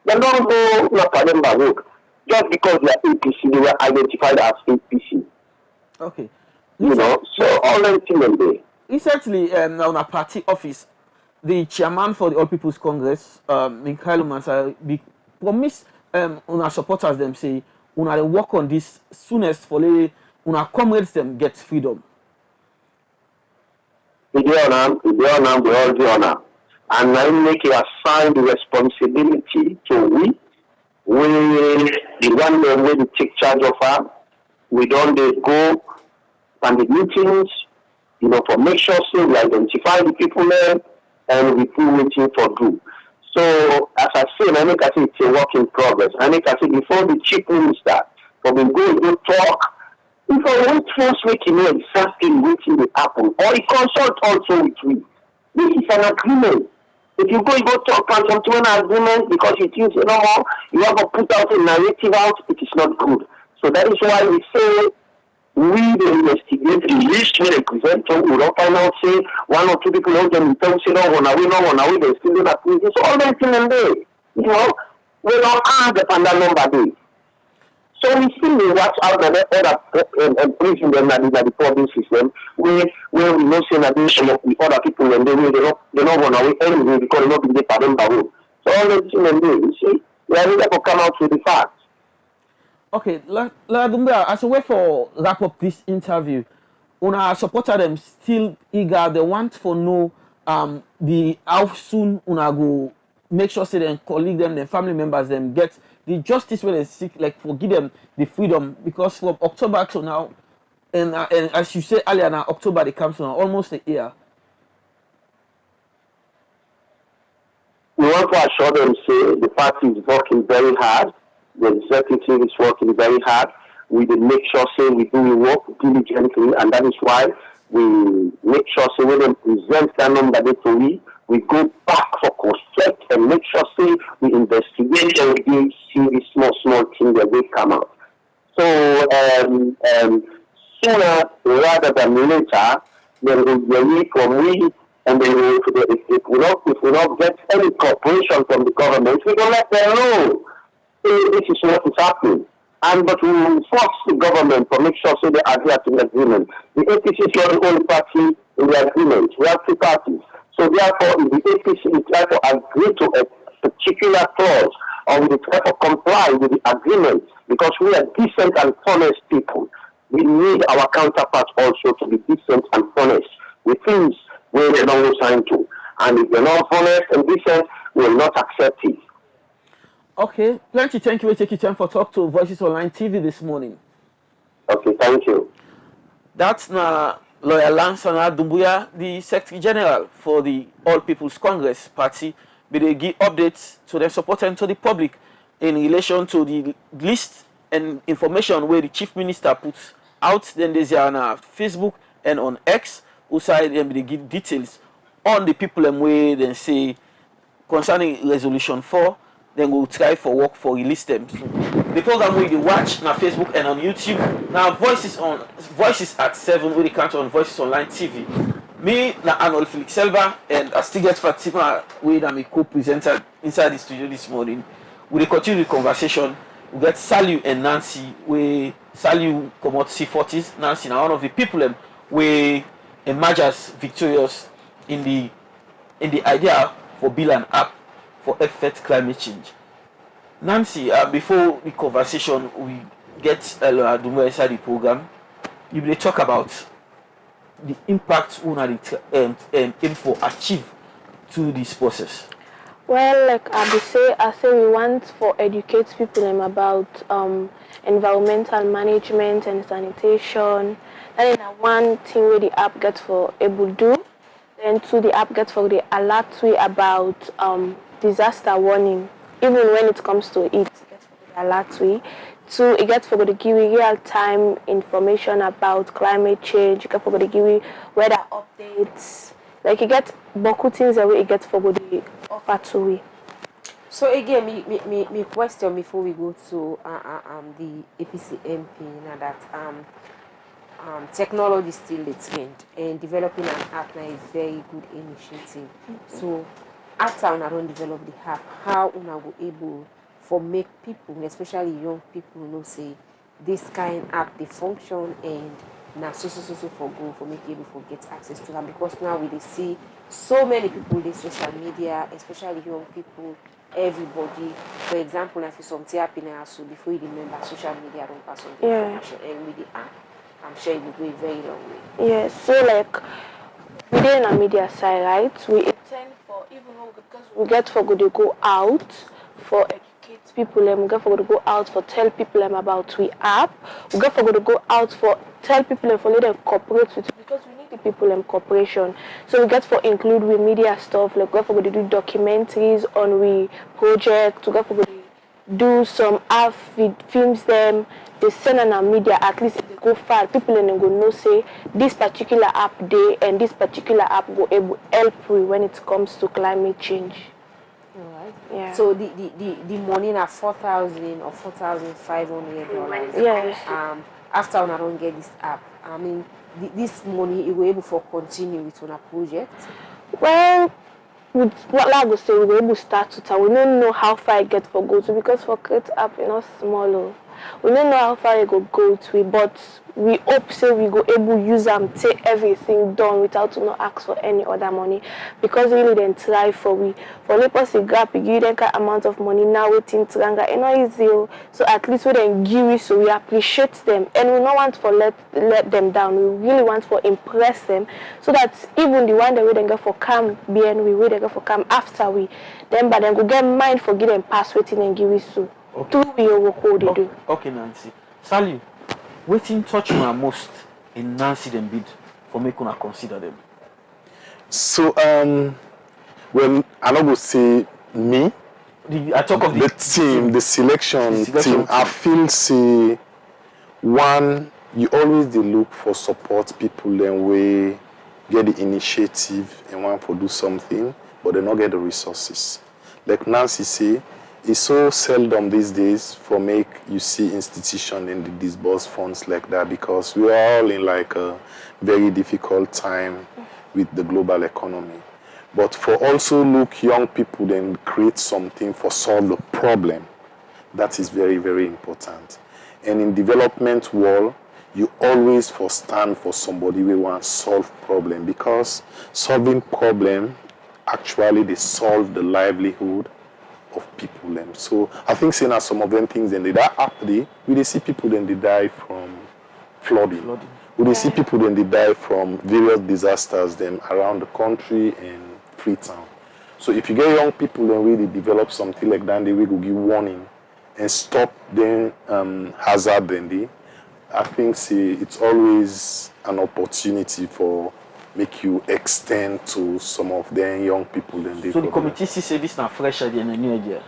they don't go Napalem work just because they are APC, they were identified as APC. Okay. You know, so all them things recently, now in a party office, the chairman for the All People's Congress, Mikhail Mansar, promised our supporters them say, una work on this soonest for una comrades them get freedom. We do all do honor. And now make it assign the responsibility to we the one that will take charge of her. We don't go and the meetings, you know, for make sure so we identify the people there and we do meeting for do. So as I say, I make I say it's a work in progress. I make I say before the chief minister, for we go talk. If I want first week you know exactly what will happen, or he consult also with me. This is an agreement. If you go talk on something an agreement because you think you know more, you have to put out a narrative out, it is not good. So that is why we say we the investigate the list we represent, so we don't find out say one or two people out there tell say no one away, they still not so all that thing and there. You know, we don't have the under number there. So we still watch out the other prison them in the public system where we know say that the other people and they don't run away anyway because they not be there for them. So all that thing and there, you see, we are ready to come out with the facts. Okay, Dumbia, as a way for wrap up this interview, una supporter them still eager, they want to know the how soon una go make sure say them colleague them, their family members them get the justice when they seek, like forgive them the freedom, because from October to now, and as you said earlier, now October they come to now, almost a year. We want to assure them say the party is working very hard, the executive is working very hard. We will make sure say we do the work diligently, and that is why we make sure say when they present that number to we go back for construct and make sure say we investigate and we see the small thing that will come out. So sooner rather than later, then we will hear from we, and then if we not get any cooperation from the government, we will let them know this is what is happening. But we will force the government to make sure so they adhere to the agreement. The APC is not the only party in the agreement. We have two parties. So therefore, if the APC will try to agree to a particular clause, or we will try to comply with the agreement, because we are decent and honest people, we need our counterparts also to be decent and honest with things where they don't sign to. And if they're not honest and decent, we will not accept it. Okay, plenty. Thank you for taking time for talk to Voices Online TV this morning. Okay, thank you. That's Lawyer Lansana Dumbuya, the Secretary General for the All People's Congress Party, but they give updates to their supporters and to the public in relation to the list and information where the Chief Minister puts out. Then there's on Facebook and on X, who side them they give details on the people and where they say concerning Resolution 4. Then we'll try for work for release them. So the program where you watch on Facebook and on YouTube. Now Voices at 7 where they count on Voices Online TV. Me na Arnold Felix Elba and I still get Fatima where I'm a co-presenter inside the studio this morning. We will continue the conversation. We get Salu and Nancy where Salu come out C40s. Nancy now one of the people where emerges victorious in the idea for bill and app for effect climate change. Nancy, before the conversation, we get Adumo inside the program. You will talk about the impact we aim for achieve through this process. Well, like I say we want for educate people about environmental management and sanitation. That is one thing where the app gets for able do. Then two, the app gets for the alert we about disaster warning. Even when it comes to it gets for the alert we. Two, it gets for the give real time information about climate change. It gets for the give weather updates. Like you get boku things that way it gets for the offer to we. So again, me question before we go to the APCMP, now that technology is still the trend and developing an app now is very good initiative. So after una don't develop the app, how una go able for make people, especially young people, know say this kind app they function and now so for go for make able for get access to them, because now we see so many people in social media, especially young people, everybody. For example, if something happen so before you remember social media don't pass on information, and with the app I'm sure it will go a very long way. Yeah, so like within a media side, right, we intend for even though because we get for good to go out for educate people and we get for good to go out for tell people about we app, we get for good to go out for tell people and for let them cooperate with it, because we need the people and cooperation. So we get for include with media stuff, like we get for good to do documentaries on we project, we get for good to do some app films them. They send on our media, at least if they go far, people and go know say this particular app day and this particular app go able help you when it comes to climate change. Alright. Yeah. So the money na $4,000 or $4,500. Yes. After una don't get this app, I mean this money you were able to continue with on a project. Well, with what I go say, we were able to start to tell. We don't know how far it get for go to, because for create app you know small. We don't know how far it go to, but we hope say we go able use them take everything done without to not ask for any other money, because really then try for we for let us gap we give them kind amount of money now waiting to ranga and not easy. So at least we then give it, so we appreciate them and we don't want for let them down. We really want for impress them, so that even the one that we then go for come BN we then go for come after we then but then go get mind for give them pass waiting and give it so. Okay. Okay, Nancy. Sally, waiting touch my most in Nancy them bid for me to consider them. So well, I'm not gonna say me. I talk of the team, the selection team. I feel say one, you always they look for support people and we get the initiative and want to do something, but they not get the resources. Like Nancy say, it's so seldom these days for make you see institution in the disburse funds like that, because we are all in like a very difficult time with the global economy. But for also look young people then create something for solve the problem, that is very, very important. And in development world, you always for stand for somebody who want to solve problem, because solving problem actually they solve the livelihood of people. And so I think saying as some of them things then they die after we see people then they die from flooding. We see people then they die from various disasters then around the country and Freetown. So if you get young people then really develop something like that, they will give warning and stop then hazard then I think see it's always an opportunity for make you extend to some of them young people. Then so the committee say this now fresh idea and a new idea?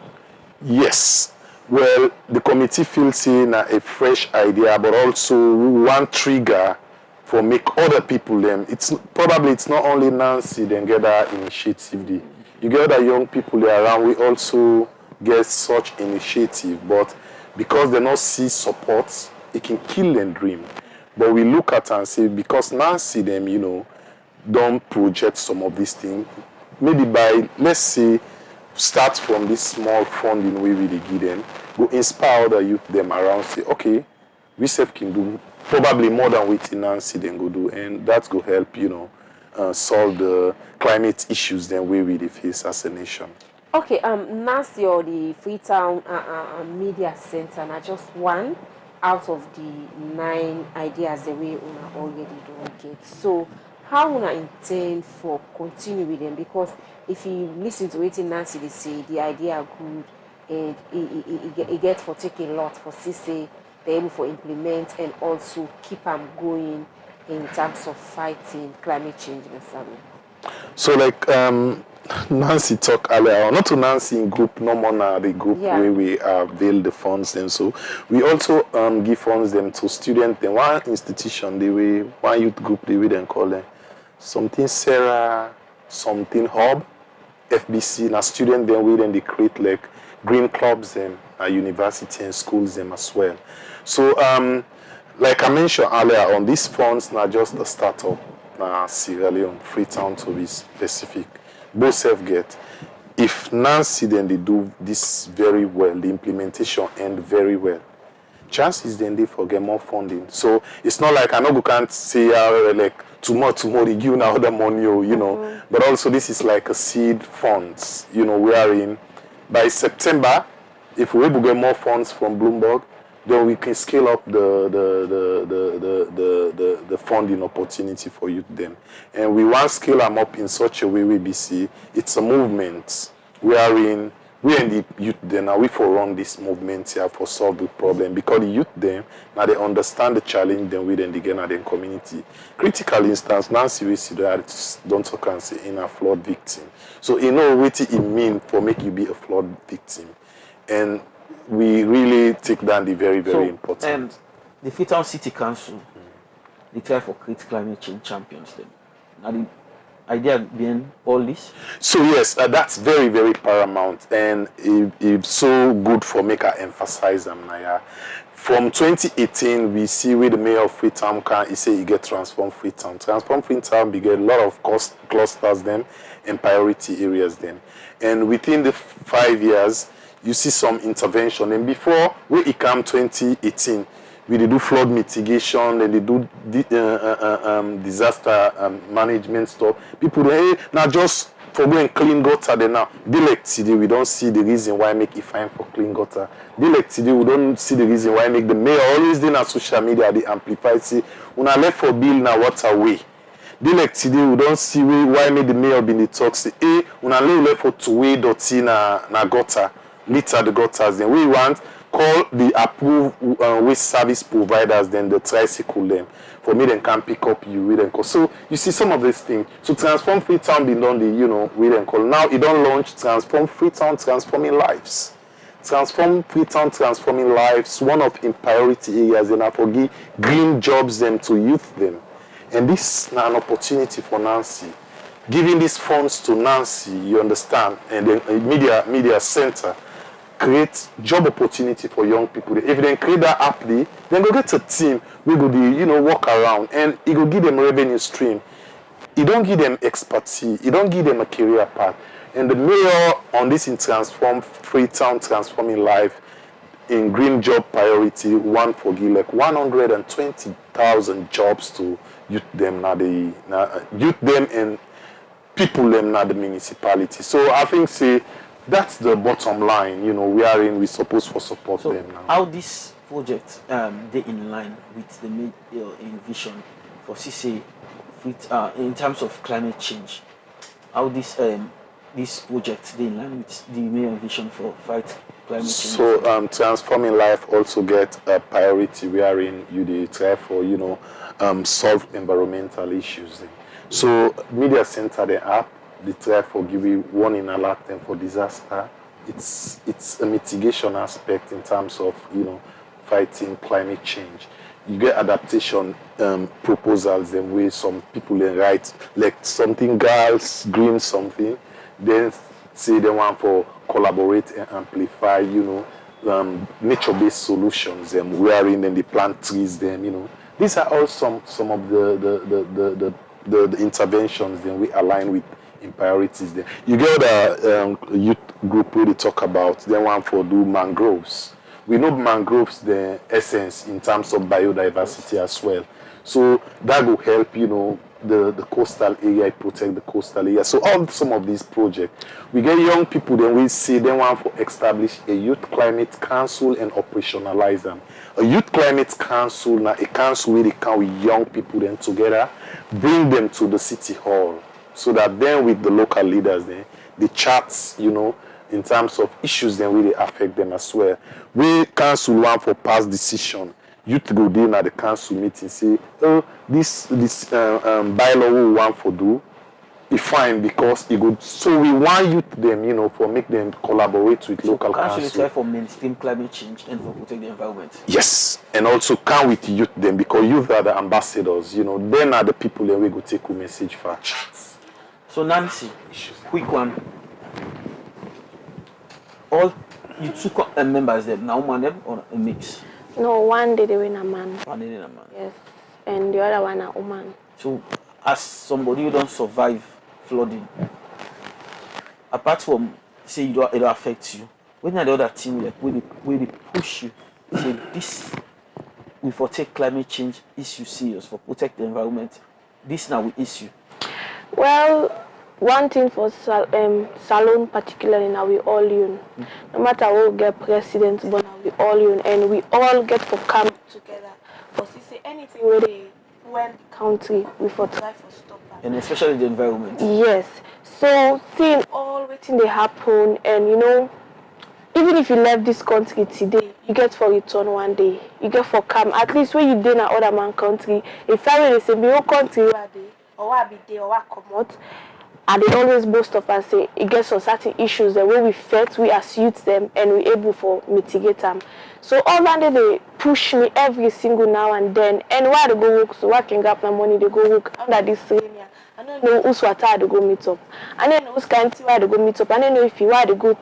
Yes. Well, the committee feels a fresh idea, but also one trigger for make other people them. It's not only Nancy then get that initiative. You get other young people there around. We also get such initiative, but because they not see support, it can kill them dream. But we look at and say because Nancy them, you know, don't project some of these things. Maybe by, let's say, start from this small funding way we give them, go inspire other youth them around, say, okay, we self can do probably more than what Nancy then go do, and that's go help, you know, solve the climate issues then way we face as a nation. Okay, Nancy or the Freetown Media Center, now just one out of the 9 ideas the way una already don't get. So how una intend for continue with them? Because if you listen to it in Nancy, they say the idea good, and it gets for take a lot for say they're able for implement and also keep them going in terms of fighting climate change in the family. So like Nancy talked earlier, not to Nancy in group, no more now the group where we avail the funds them. So we also give funds them to students. Then one institution, they way one youth group, they will then call them something Sarah, something Hub, FBC. Now student then we then they create like green clubs them at university and schools them as well. So like I mentioned earlier on, these funds not just a startup. Sierra Leone, Freetown to be specific, both self-get. If Nancy then they do this very well, the implementation end very well, chances then they forget more funding. So it's not like I know you can't say like tomorrow they give now other money, you know, but also this is like a seed funds, you know, we are in by September, if we're able to get more funds from Bloomberg, then we can scale up the funding opportunity for youth then. And we want to scale them up in such a way we see it's a movement. We in the youth then now we for run this movement here for solve the problem because the youth then now they understand the challenge then within the Ghanaian community. Critical instance, Nancy we see that don't talk and say in a flood victim. So you know what it mean for make you be a flood victim. And we really take down the very, very important. And the Freetown City Council, they try for create climate change champions then. Now the idea being all this? So yes, that's very, very paramount. And it's so good for make I emphasize them now. From 2018, we see where the mayor of Freetown can say he get transform Freetown. Transform Freetown, we get a lot of clusters then and priority areas then. And within the 5 years, you see some intervention. And before we come 2018, we did do flood mitigation, and they do disaster management stuff. People hey, now just for going clean gutter then now. Like today, we don't see the reason why make it fine for clean gutter. Like today, we don't see the reason why make the mayor always in social media they amplify say when I left for bill now what's away. Like today, we don't see why make the mayor be the talk say hey when I left for two way dirty na gutter. Litter the gutters, then we want call the approved waste service providers, then the tricycle them for me then can pick up you with them call. So you see some of these things. So transform Freetown been done the we then call now it don't launch transform Freetown transforming lives. Transform Freetown transforming lives, one of in priority areas, and I forgive green jobs them to youth them. And this is an opportunity for Nancy. Giving these funds to Nancy, you understand, and then media center create job opportunity for young people. If they create that app, then go get a team. We go walk around, and it will give them a revenue stream. It don't give them expertise. It don't give them a career path. And the mayor on this in transform Freetown transforming life in green job priority one for give like 120,000 jobs to youth them youth them and people them now the municipality. So I think say that's the bottom line. We supposed for support them now. How this project they in line with the vision for CC in terms of climate change? How this project they in line with the main vision for fight climate change? So transforming life also get a priority wherein they try for solve environmental issues. So media center the app. They try for giving warning alert them for disaster. It's a mitigation aspect in terms of fighting climate change. You get adaptation proposals them where some people write like something girls green something, then say they want for collaborate and amplify nature-based solutions them wherein then they plant trees them These are all some of the interventions then we align with in priorities there. You get the youth group where they talk about they want for do mangroves. We know mangroves the essence in terms of biodiversity as well. So that will help the coastal area, it protect the coastal area. So some of these projects, we get young people, then we see them want to establish a youth climate council and operationalize them. A youth climate council, now a council where they can with young people then together, bring them to the city hall, so that then with the local leaders then, the chats, you know, in terms of issues then really affect them as well. We council want for past decision. Youth go there at the council meeting say, oh, this bylaw we want for do, it's fine because it good. So we want youth them, you know, for make them collaborate with local council. Council try for mainstream climate change and for protect the environment. Yes, and also come with youth them, because youth are the ambassadors, you know, then are the people that we go take a message for. So Nancy, quick one. All you took members them, now one them or a mix? No, one day they win a man. One day a man. Yes, and the other one a woman. So, as somebody who don't survive flooding, apart from say it don't affect you, when are the other team like will they push you? Say this we for take climate change issue serious for protect the environment. This now we issue. Well, one thing for Salon particularly now we all union. No matter who get president, but now we all union and we all get to come together. For say anything where they when the country we for try for stop that. And especially the environment. Yes. So seeing all waiting they happen, and you know, even if you left this country today, you get for return one day. You get for come. At least when you in another man country, if family say be your country where they or what be there or what come out. And they always boast of and say it gets on certain issues the way we fight, we as youth them and we able for mitigate them. So all that they push me every single now and then. And why they go work, so I can get my money, they go work under this rain. I don't know who's what to go meet up. I don't know who's kind of why they go meet up. I don't know if you why they go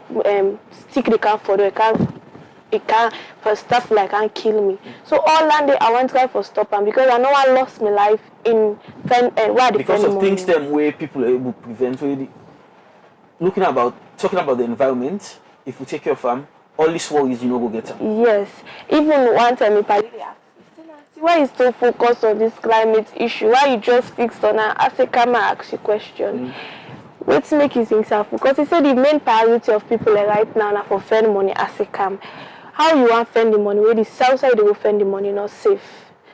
stick the can for the it can for stuff like can kill me. So all that day I want to try for stop them because I know I lost my life in why the because of things them where people are able to prevent really talking about the environment. If we take care of them, all these worries you know go get them. Yes, even one time if I really asked, why you so focused on this climate issue? Why you just fixed on her? I say, come and ask you a question. Let's make you think so, because he said the main priority of people right now for spend money. I say, come. How you want to spend the money? Where the south side they will spend the money not safe.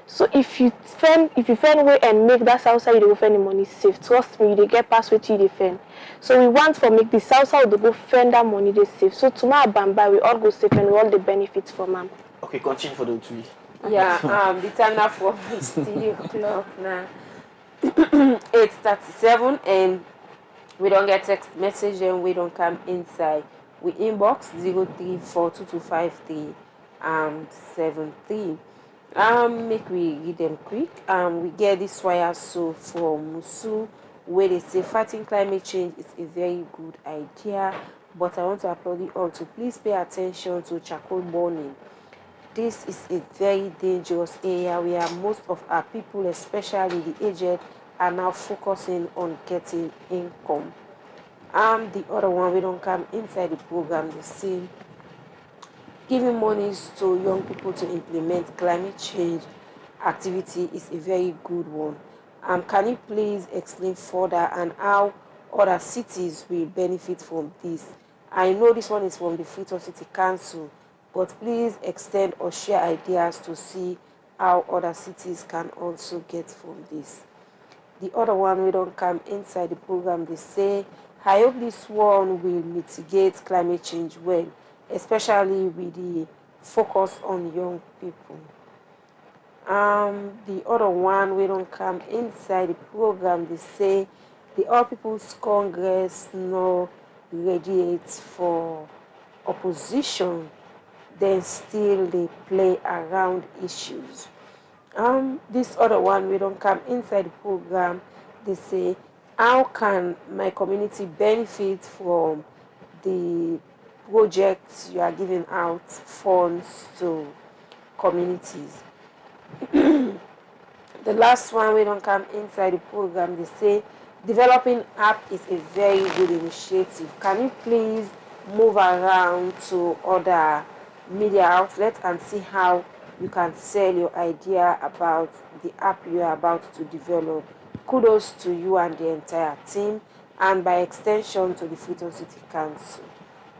So if you find way and make that south side they will spend the money safe, trust me, they get past what you defend. So we want to make the south side they go spend that money they safe. So tomorrow Bamba we all go safe and we all the benefits from them. Okay, continue for the 2 Yeah, the time now for studio clock now 8:37 and we don't get text message and we don't come inside. We inbox 0342257373. Make we read them quick. We get this wire so from Musu where they say fighting climate change is a very good idea, but I want to applaud you all to please pay attention to charcoal burning. This is a very dangerous area where most of our people, especially the aged, are now focusing on getting income. The other one, we don't come inside the program, the same. Giving monies to young people to implement climate change activity is a very good one. Can you please explain further and how other cities will benefit from this? I know this one is from the Freetown City Council, but please extend or share ideas to see how other cities can also get from this. The other one, we don't come inside the program, they say, I hope this one will mitigate climate change well, especially with the focus on young people. The other one, we don't come inside the program, they say, the All People's Congress no radiates for opposition, then still they play around issues. This other one, we don't come inside the program, they say, how can my community benefit from the projects you are giving out funds to communities? The last one, we don't come inside the program, they say, developing app is a very good initiative. Can you please move around to other media outlets and see how you can sell your idea about the app you are about to develop? kudos to you and the entire team, and by extension to the Freetown City Council.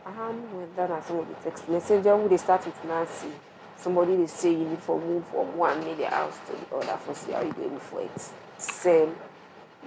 We're done at some of the text message. Then we start with Nancy. Somebody they say you need for move from one media house to the other for see how you going for it. Same.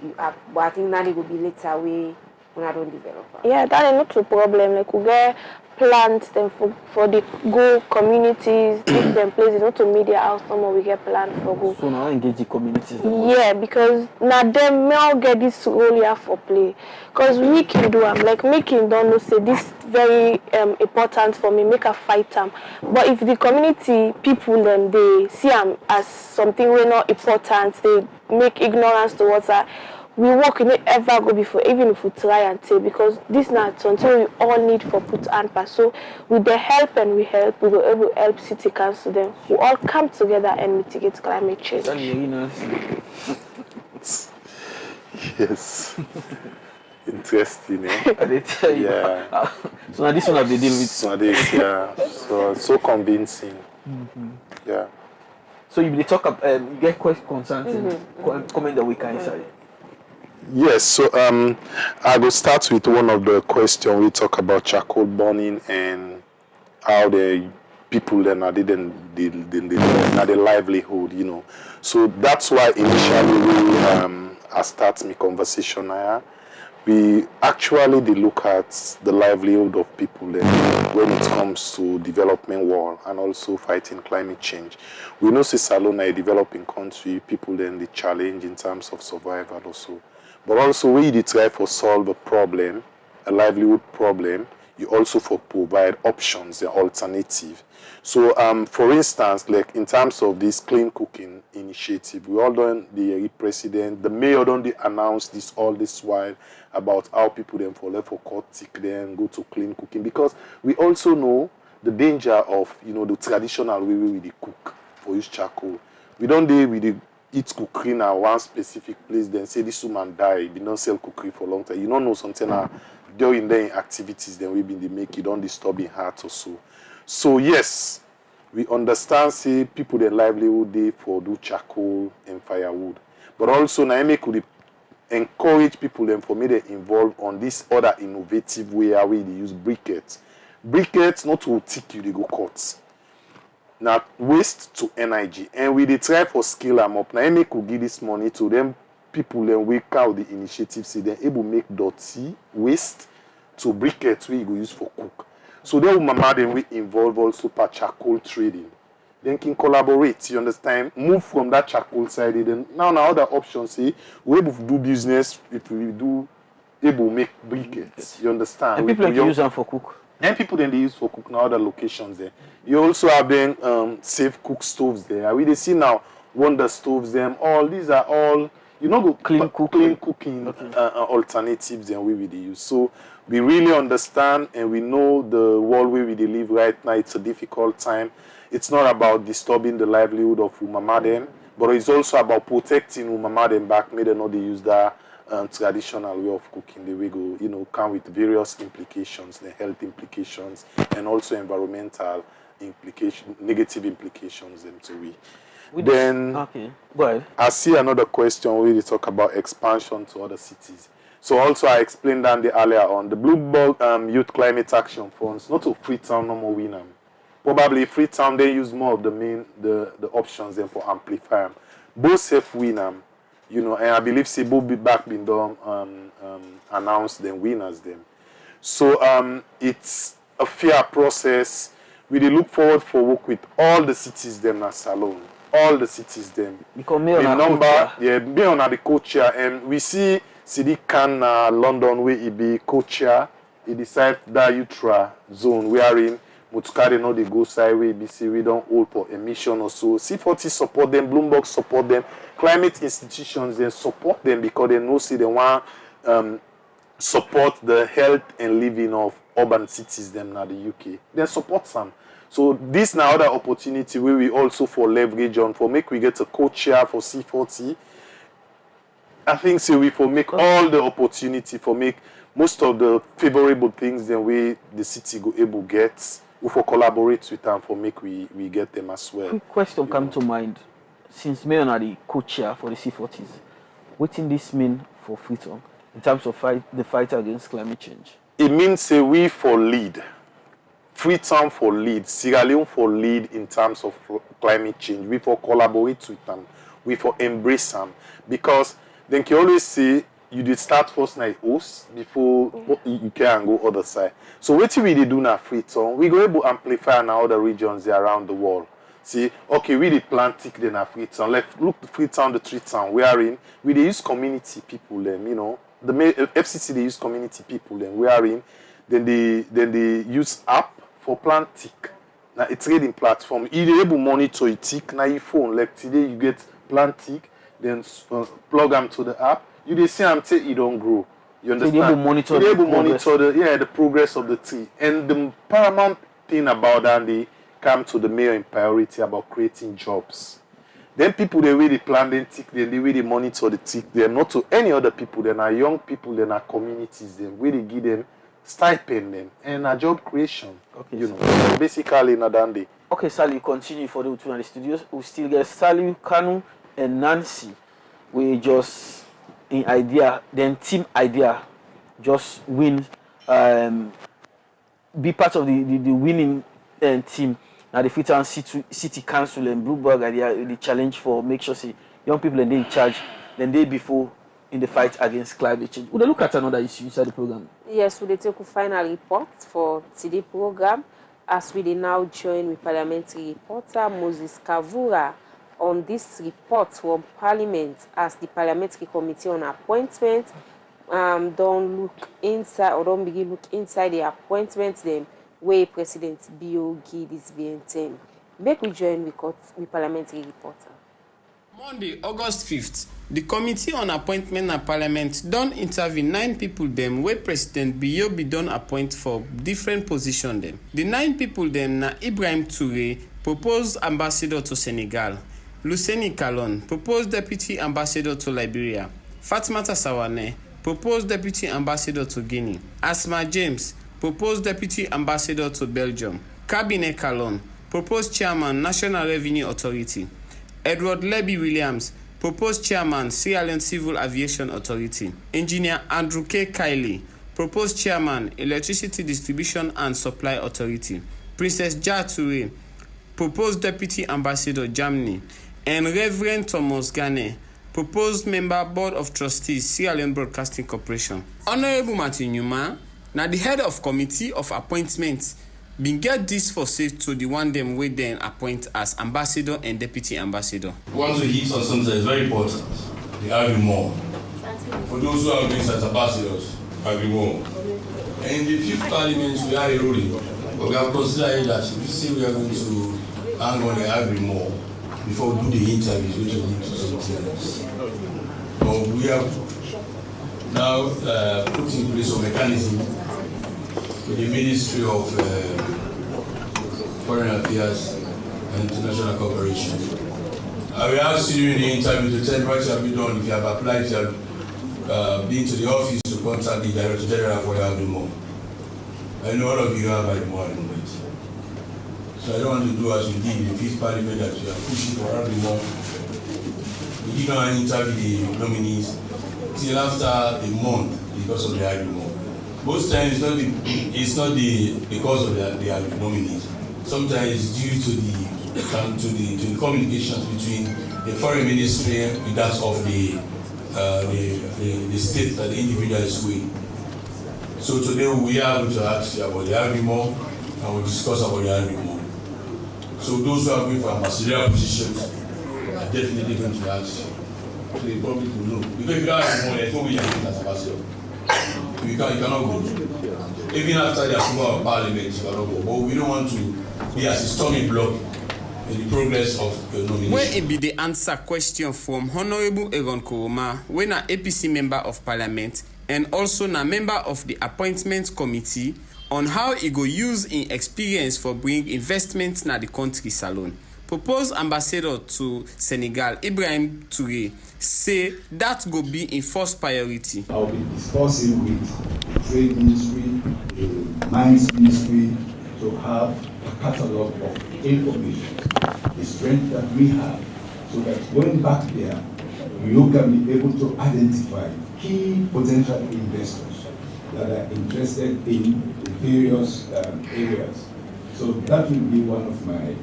You have, but I think that it will be later when I don't develop. Yeah, that is not a problem. Like we get plans them for the go communities, give them places, not to media house no more we get plans for go. So now engage the communities. Yeah, because now them may all get this role here for play. Because we can do them, like making don't know say this very important for me, make a fight them. But if the community people then they see them as something we're not important, they make ignorance towards that. We work in it ever go before, even if we try and say, because this not something we all need for put and pass. So with the help and we help, we will able to help city council them. We all come together and mitigate climate change. Yes. Interesting, eh? Yeah. So now this one have to deal with. So this, yeah. So convincing. Yeah. So you talk about you get concerns and comment that we can inside. Yes, so I will start with one of the questions. We talk about charcoal burning and how the people then are the livelihood, you know. So that's why initially I start my conversation here. We actually look at the livelihood of people when it comes to development work and also fighting climate change. We know Salona, a developing country, people then the challenge in terms of survival also. But also we try to solve a problem, a livelihood problem, you also for provide options, the alternative. So for instance, like in terms of this clean cooking initiative, we all done the president, the mayor don't announce this all this while about how people then for court then go to clean cooking, because we also know the danger of the traditional way we cook for use charcoal. We don't deal with the eat cookery now one specific place, then say this woman die, we don't sell cookery for a long time. You don't know something during their activities then we been they make you don't disturb in heart or so. So yes, we understand say people their livelihood they for do charcoal and firewood. But also now could encourage people then for me they involve on this other innovative way how we use briquettes. Briquettes not to tick you they go cut. Now waste to energy, and we dey try for scale them up. Now make could give this money to them people then we out the initiative see then able make dirty waste to briquettes we go use for cook. So then mama then we involve also per charcoal trading. Then can collaborate, you understand? Move from that charcoal side. Then now other options say we able to do business if we do able make briquettes. You understand? And people like use them for cook. And people then they use for cook now other locations there. You also have then safe cook stoves there. We they see now wonder stoves them. All these are all go clean cooking alternatives and we use. So we really understand and we know the world where we live right now. It's a difficult time. It's not about disturbing the livelihood of Umama them, but it's also about protecting Umama them back. Maybe not they use that traditional way of cooking. The way go come with various implications, the health implications, and also environmental implications, negative implications. Them to we. Then okay, go ahead. I see another question where we talk about expansion to other cities. So also I explained that earlier on the Bloomberg Youth Climate Action Funds, not to Freetown no more winner. Probably Freetown they use more of the options then for amplify. Both safe winner. And I believe Sebo back been done announced them winners them. So it's a fair process. We look forward for work with all the cities them na Salone. All the cities them. Because the number, yeah, be on the co-chair, and we see Sidi Khan London where he be co-chair. He decide that Utra zone we are in. Mutukari no they go side way BC we don't hold for emission or so. C40 support them, Bloomberg support them, climate institutions they support them because they know see they want support the health and living of urban cities them now the UK. They support some. So this now other opportunity where we also for leverage on for make we get a co-chair for C40. I think so we for make all the opportunity for make most of the favorable things then we the city go able get. We for collaborate with them for make we get them as well. Quick question come to mind. Since Mayor are the co-chair for the C40s, What does this mean for Freetown in terms of the fight against climate change? It means say we for lead. Freetown for lead, Sierra Leone for lead in terms of climate change. We for collaborate with them. We for embrace them. Because then you always say you did start first night host before you can go other side. So what we do now Freetown, we go able to amplify in other regions around the world. See, okay, we did plantic then at Freetown. Let's look Freetown, the tree town we are in. We they use community people them, you know. The FCC they use community people them we are in. Then they use app for plantic. Now a trading platform. You able monitor it now your phone. Like today you get plantic, then plug them to the app. You they see them take it don't grow. You understand? So they able monitor the progress of the tree. And the paramount thing about that they come to the mayor in priority about creating jobs. Then people they really plan them tick, then they really monitor the tick. They're not to any other people. Then are young people, then are communities. Then really give them stipend them and a job creation. Okay, you know, basically in a dandy. Okay, Sally, continue for the two in the studios. We still get Sally, Kanu, and Nancy. We just in idea, then team idea, just win, be part of the winning team. Now the Freetown City Council and Bloomberg are the challenge for make sure say young people and they in charge then they before in the fight against climate change. Would they look at another issue inside the program? Yes, we take a final report for today's program as we now join with parliamentary reporter Moses Kavura on this report from Parliament as the Parliamentary Committee on Appointment don't look inside or don't begin look inside the appointments them where President Bio give this BNTM. Make we join with parliamentary reporter. Monday, August 5th, the Committee on Appointment and Parliament don't intervene 9 people them where President Bio be done appoint for different position them. The 9 people them na Ibrahim Touré, proposed ambassador to Senegal, Luceni Kalon, proposed deputy ambassador to Liberia, Fatmata Sawane, proposed deputy ambassador to Guinea, Asma James, proposed deputy ambassador to Belgium, Cabinet Kalon, proposed chairman National Revenue Authority, Edward Leby Williams, proposed chairman Sierra Leone Civil Aviation Authority, engineer Andrew K. Kiley, proposed chairman Electricity Distribution and Supply Authority, Princess Ja Touré, proposed deputy ambassador Germany, and Reverend Thomas Gane, proposed member Board of Trustees Sierra Leone Broadcasting Corporation. Honorable Martin Newman, now the head of committee of appointments been get this for safe to the one them way then appoint as ambassador and deputy ambassador. Want to hit on something that is very important. The argument. For those who are being as ambassadors, argument. And in the 5th parliament we are eroding. But we are considering that if we say we are going to hang on the argument before we do the interviews, which will lead to something else. But we have now put in place a mechanism with the Ministry of Foreign Affairs and International Cooperation. I will ask you in the interview to tell what you have been done if you have applied, you have been to the office to contact the Director General for your agreement. I know all of you have agreement at the moment. So I don't want to do as we did in the 5th Parliament that you are pushing for agreement. We did not interview the nominees till after a month because of the agreement. Most times it's not the cause of the nominees. Sometimes it's due to the communications between the foreign ministry and that of the state that the individual is with. So today we are going to ask you about the agreement and we'll discuss about the agreement. So those who are going for ambassadorial positions are definitely going to ask you. So the public will know. Because if you don't have money, there's no way you can get as ambassador. You cannot go. Even after the approval of Parliament, you cannot go. But we don't want to be as a stormy block in the progress of the nomination. When it be the answer question from Honorable Egon Koroma, when an APC member of Parliament and also a member of the Appointment Committee on how he go use in experience for bring investment na the country salon. Proposed ambassador to Senegal, Ibrahim Touré, say that go be in first priority. I will be discussing with the Trade Ministry, the Mines Ministry, to have a catalogue of information, the strength that we have, so that going back there, you can be able to identify key potential investors that are interested in the various areas. So that will be one of my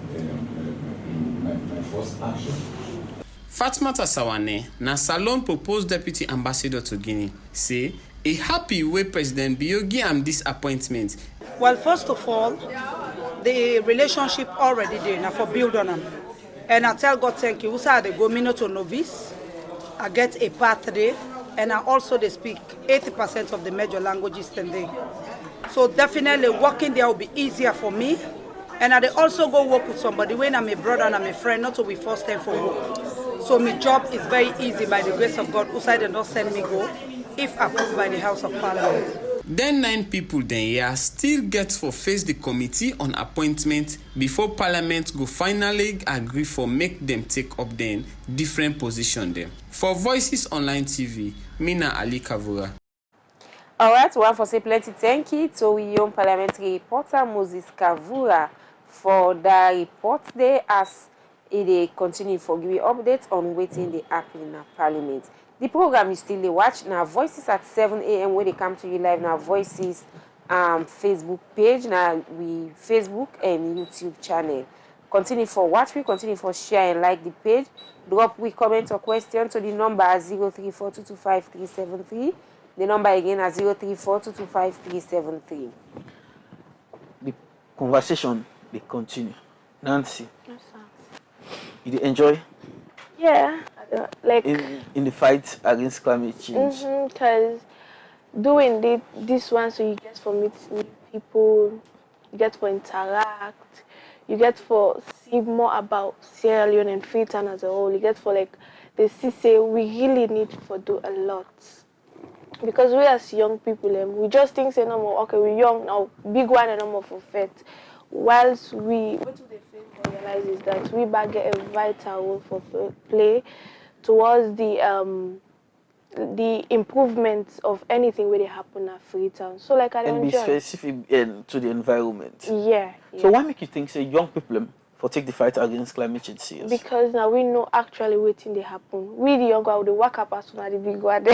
first action. Fatmata Sawane, na Salon proposed deputy ambassador to Guinea, say a happy way President Bio give am this appointment. Well, first of all, the relationship already there now for build on them. And I tell God thank you. Also, I go me to novice. I get a path there, and I also they speak 80% of the major languages today. So definitely working there will be easier for me. And I also go work with somebody when I'm a brother and I'm a friend, not to be first time for work. So my job is very easy by the grace of God. Outside they don't send me go if approved by the House of Parliament. Then 9 people then here still get for face the committee on appointment before Parliament go finally agree for make them take up then different position them. For Voices Online TV, Mina Ali Kavura. Alright, one for say plenty thank you to we young parliamentary reporter Moses Kavura for the report there as it continue for giving updates on waiting the happen in the Parliament. The program is still watch now. Voices at 7 a.m. where they come to you live now. Voices Facebook page now, we Facebook and YouTube channel. Continue for watch, we continue for share and like the page. Drop we comment or question to the number 034225373. The number again is 034225373. The conversation they continue. Nancy, Yes, sir. you dey enjoy Yeah, like in the fight against climate change. because doing this one, so you get for meet new people, you get for interact, you get for see more about Sierra Leone and Freetown as a whole. You get for like they see say we really need for do a lot. Because we as young people, we just think say no more, okay, we're young now, big one and no more for fat. Whilst what do they fail to realize is that we back get a vital role for play towards the improvements of anything where they happen at Freetown. So like I And be enjoy. specific to the environment. Yeah. So why make you think say young people for take the fight against climate change serious? Because now we know actually waiting they happen. We the young one, they work up as soon as the big one.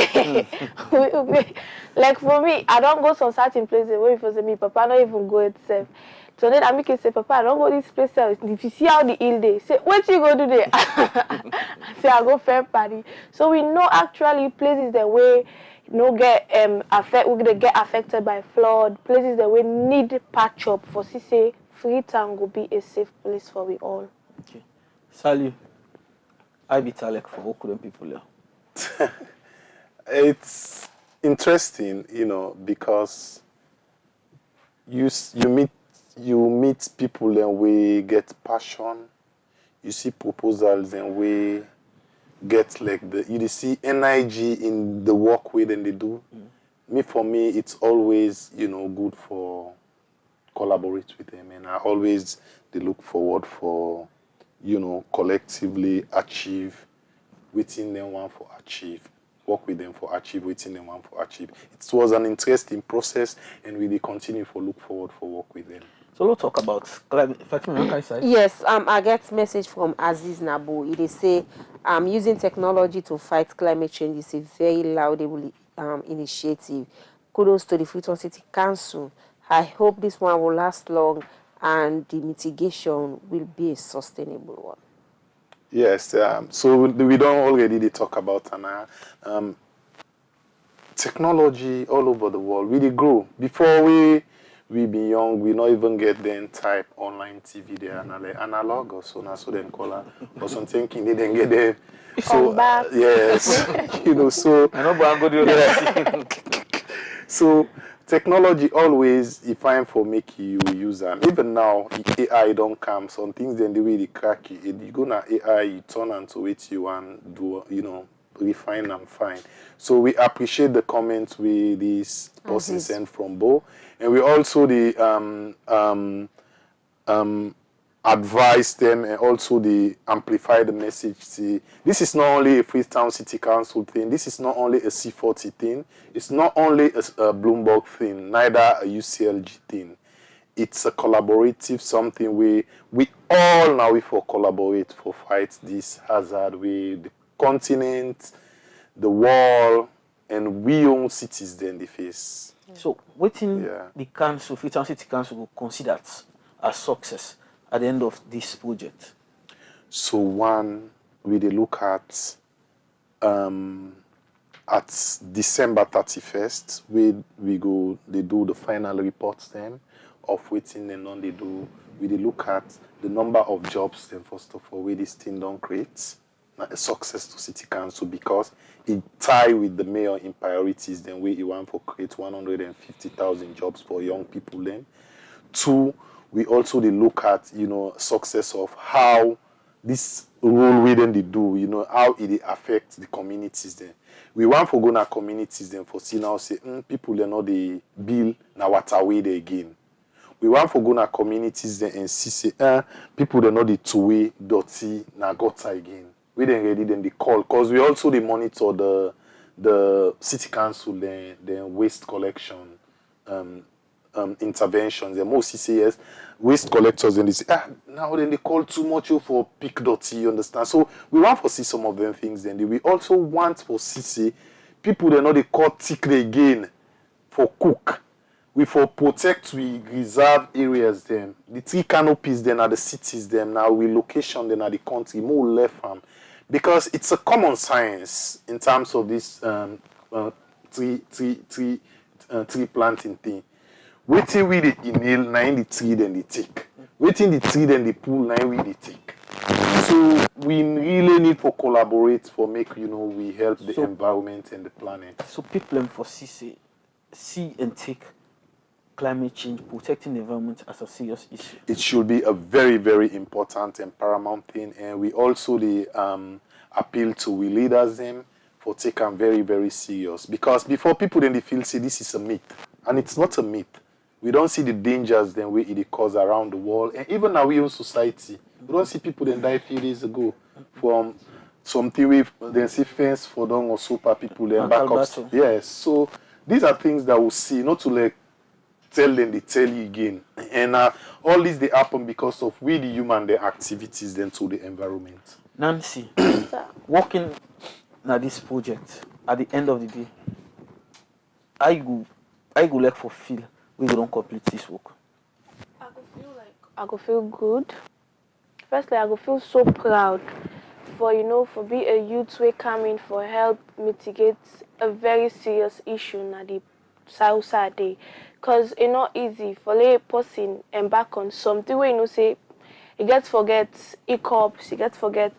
Like for me, I don't go some certain places where if say me, Papa not even go itself. So then I make it say, Papa, I don't go this place. If you see how the hill day, say, what you go do there? I say I go fair party. So we know actually places that way no get we get affected by flood, places that we need patch up for say Freetown will be a safe place for we all. Okay. Sally, I be Talek for Okulen people here. It's interesting, because you meet people and we get passion. You see proposals and we get like you see energy in the work way that they do. For me, it's always good for collaborate with them, and I always they look forward for collectively achieve within them one for achieve. Work with them for achieve, waiting them one for achieve. It was an interesting process, and we continue for look forward for work with them. So let's talk about climate. Fatima, yes, I get message from Aziz Nabu. It is say using technology to fight climate change is a very laudable initiative. Kudos to the Freetown City Council. I hope this one will last long and the mitigation will be a sustainable one. Yes, so we don't already talk about technology all over the world. We dey grow. Before we be young, we not even get then type online TV there analog or so then color or something. They didn't get there. So yes, so I know, but I'm good. Yeah. So technology always if I'm for make you use them. Even now, AI don't come. Some things then the way they crack it. You go na AI, you turn into it you want do refine and fine. So we appreciate the comments we this person sent from Bo, and we also the advise them and also they amplify the message. See, this is not only a Freetown City Council thing. This is not only a C40 thing. It's not only a Bloomberg thing. Neither a UCLG thing. It's a collaborative something we all now we for collaborate for fight this hazard. We the continent, the world, and we own cities then they face. So waiting the council, Freetown City Council will consider it a success at the end of this project. So one, we they look at December 31st, we go, they do the final reports then of waiting and on they do, we they look at the number of jobs then first of all, where this thing don't create a success to City Council because it tie with the mayor in priorities then where he want for create 150,000 jobs for young people then. Two, we also they look at, success of how this role we then they do, how it affects the communities then. We want for go na communities then for see now say people they know the bill na water way they again. We want for go na communities then and see say people they know the two-way dirty na gutter again. We then ready then they call because we also they monitor the city council then waste collection interventions. The most CCS waste collectors and they say now then they call too much for pick dirty, you understand? So we want to see some of them things then. We also want for CC people they know they call tick again for cook. We for protect we reserve areas then. The three canopies then are the cities then now we location then are the country more left farm. Because it's a common science in terms of this tree planting thing. Waiting with the inhale, now in the tree then they take. Waiting the tree then they pull, now we they take. So we really need to collaborate for make we help the environment and the planet. So people for see and take climate change, protecting the environment as a serious issue. It should be a very, very important and paramount thing. And we also appeal to we leaders them for taking very, very serious. Because before people then they feel say this is a myth. And it's not a myth. We don't see the dangers then we it cause around the world. And even now we own society. We don't see people then die a few days ago from something with then see fence for them or super people then back up. Yes. So these are things that we see, not to tell them they tell you again. And all this they happen because of we the human the activities then to the environment. Nancy, working at this project at the end of the day, I go like fulfill we don't complete this work. I go feel good. Firstly, I go feel so proud for being a youth who come in for help mitigate a very serious issue na the South Side. Because it's not easy for a person embark on something where say you get forget hiccups, you get forget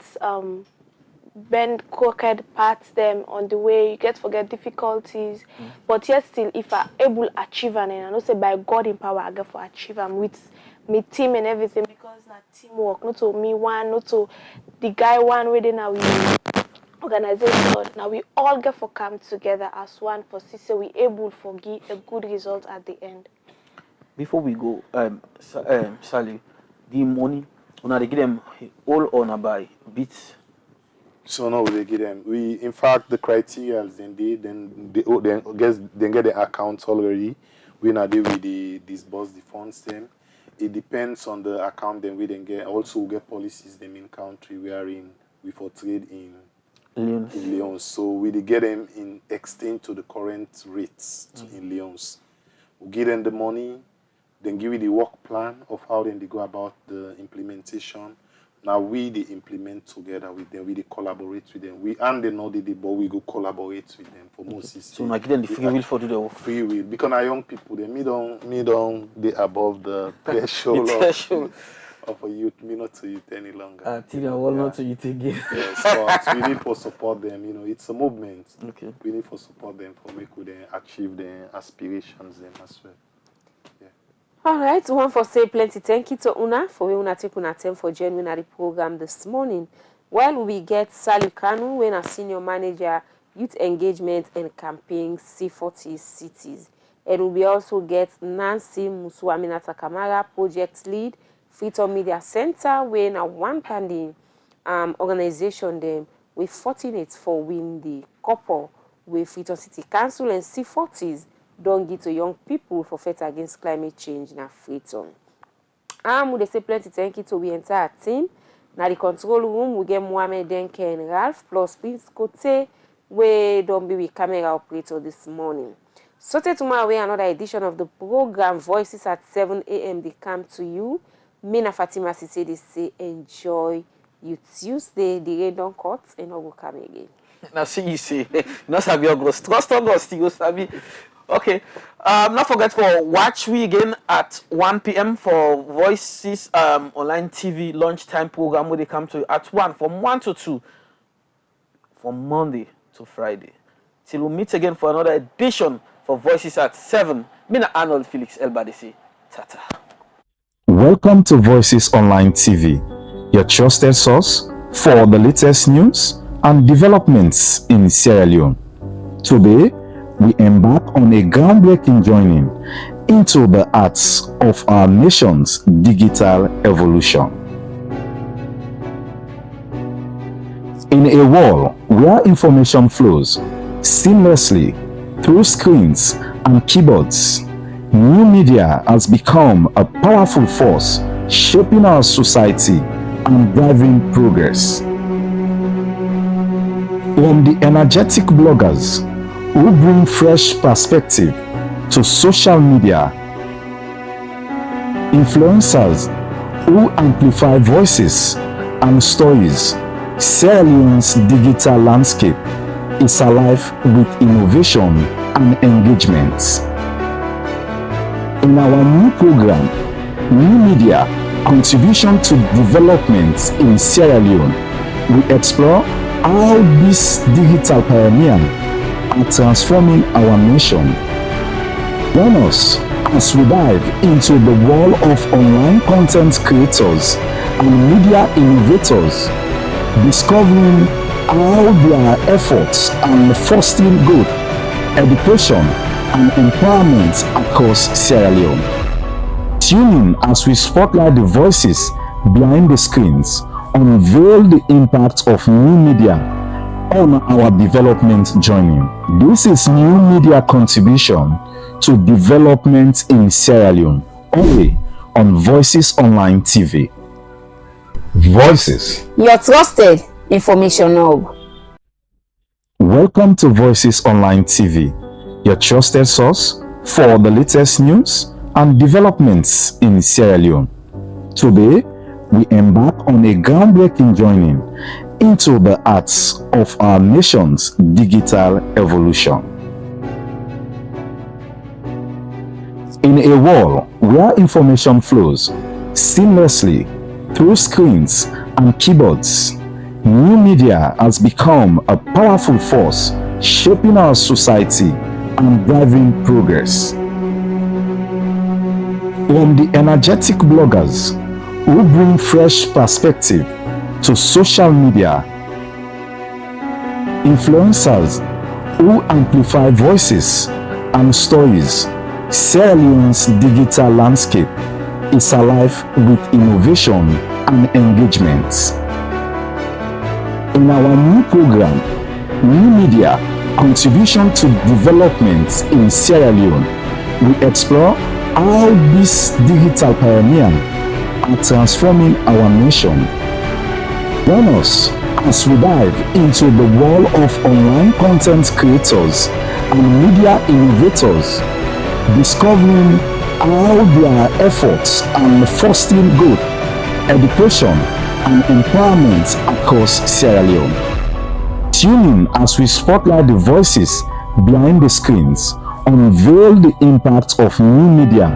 bend crooked parts them on the way, you get forget difficulties. But yet still if I able to achieve and I know say by God in power I get for achieve them with me team and everything because na teamwork, not to me one, not to the guy one within our organization. Now we all get for come together as one for see so we able to give a good result at the end. Before we go, Sally, the money when they give them all on by bits. So now they give them. We in fact the criteria then they get the accounts already. We now do we disburse the funds then. It depends on the account then we then get also get policies them in country we are in we for trade in Leons. So we get them in exchange to the current rates in Leons. We give them the money, then give you the work plan of how then they go about the implementation. Now we they implement together with them, we they collaborate with them. We and they know they but we go collaborate with them for most. So now give them the free will for do the work. Free will. Because our young people they me don't they above the threshold of a youth, me not to youth any longer. Not to youth again. Yes, but we need for support them, it's a movement. Okay. We need for support them for make them achieve their aspirations them as well. Alright, one for say plenty thank you to Una for we una take una time for joining the program this morning. While we get Sally Kanu, when a senior manager, youth engagement and campaign C40 cities. And we also get Nancy Musuaminata Kamara, project lead, Freetown Media Center, when a one-pending organization them we fortunate for win the couple with Freetown City Council and C40s. Don't give to young people for fight against climate change in Freetown. We say plenty thank you to the entire team. Now the control room, we get Mohamed Denke and Ralph, plus Prince Kote, we don't be with camera operator this morning. So tomorrow, another edition of the program, Voices at 7 a.m. they come to you. Mina Fatima Sise, they say, enjoy you Tuesday, the rain don't cut, and I will come again. Now see you say, not Sabi August, trust August, you Sabi. Okay, not forget for watch we again at 1 p.m. for Voices online TV lunchtime program where they come to you at 1 from 1 to 2 from Monday to Friday. Till we meet again for another edition for Voices at 7. Mina Arnold Felix Elba, they say, tata. Welcome to Voices Online TV, your trusted source for the latest news and developments in Sierra Leone. Today, we embark on a groundbreaking journey into the arts of our nation's digital evolution. In a world where information flows seamlessly through screens and keyboards, new media has become a powerful force shaping our society and driving progress. From the energetic bloggers who bring fresh perspective to social media, influencers who amplify voices and stories, Sierra Leone's digital landscape is alive with innovation and engagement. In our new program, New Media Contribution to Development in Sierra Leone, we explore how these digital pioneers are transforming our nation. Join us as we dive into the world of online content creators and media innovators, discovering how their efforts are fostering growth, education, and empowerment across Sierra Leone. Tune in as we spotlight the voices behind the screens, unveil the impact of new media on our development journey. This is New Media Contribution to Development in Sierra Leone, only on Voices Online TV. Voices, Your trusted information hub. welcome to Voices Online TV, your trusted source for the latest news and developments in Sierra Leone. Today, we embark on a groundbreaking journey into the arts of our nation's digital evolution. In a world where information flows seamlessly through screens and keyboards, new media has become a powerful force shaping our society and driving progress. From the energetic bloggers who bring fresh perspective to social media, influencers who amplify voices and stories, Sierra Leone's digital landscape is alive with innovation and engagement. In our new program, New Media Contribution to Development in Sierra Leone, we explore how these digital pioneers are transforming our nation. Join us as we dive into the world of online content creators and media innovators, discovering how their efforts are fostering growth, education, and empowerment across Sierra Leone. Tune in as we spotlight the voices behind the screens, unveil the impact of new media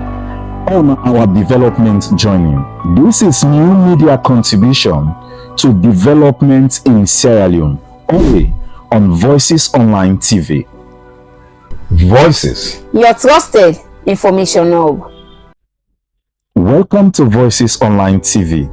on our development journey. This is New Media Contribution to Development in Sierra Leone, only on Voices Online TV. Voices, Your trusted information hub. welcome to Voices Online TV,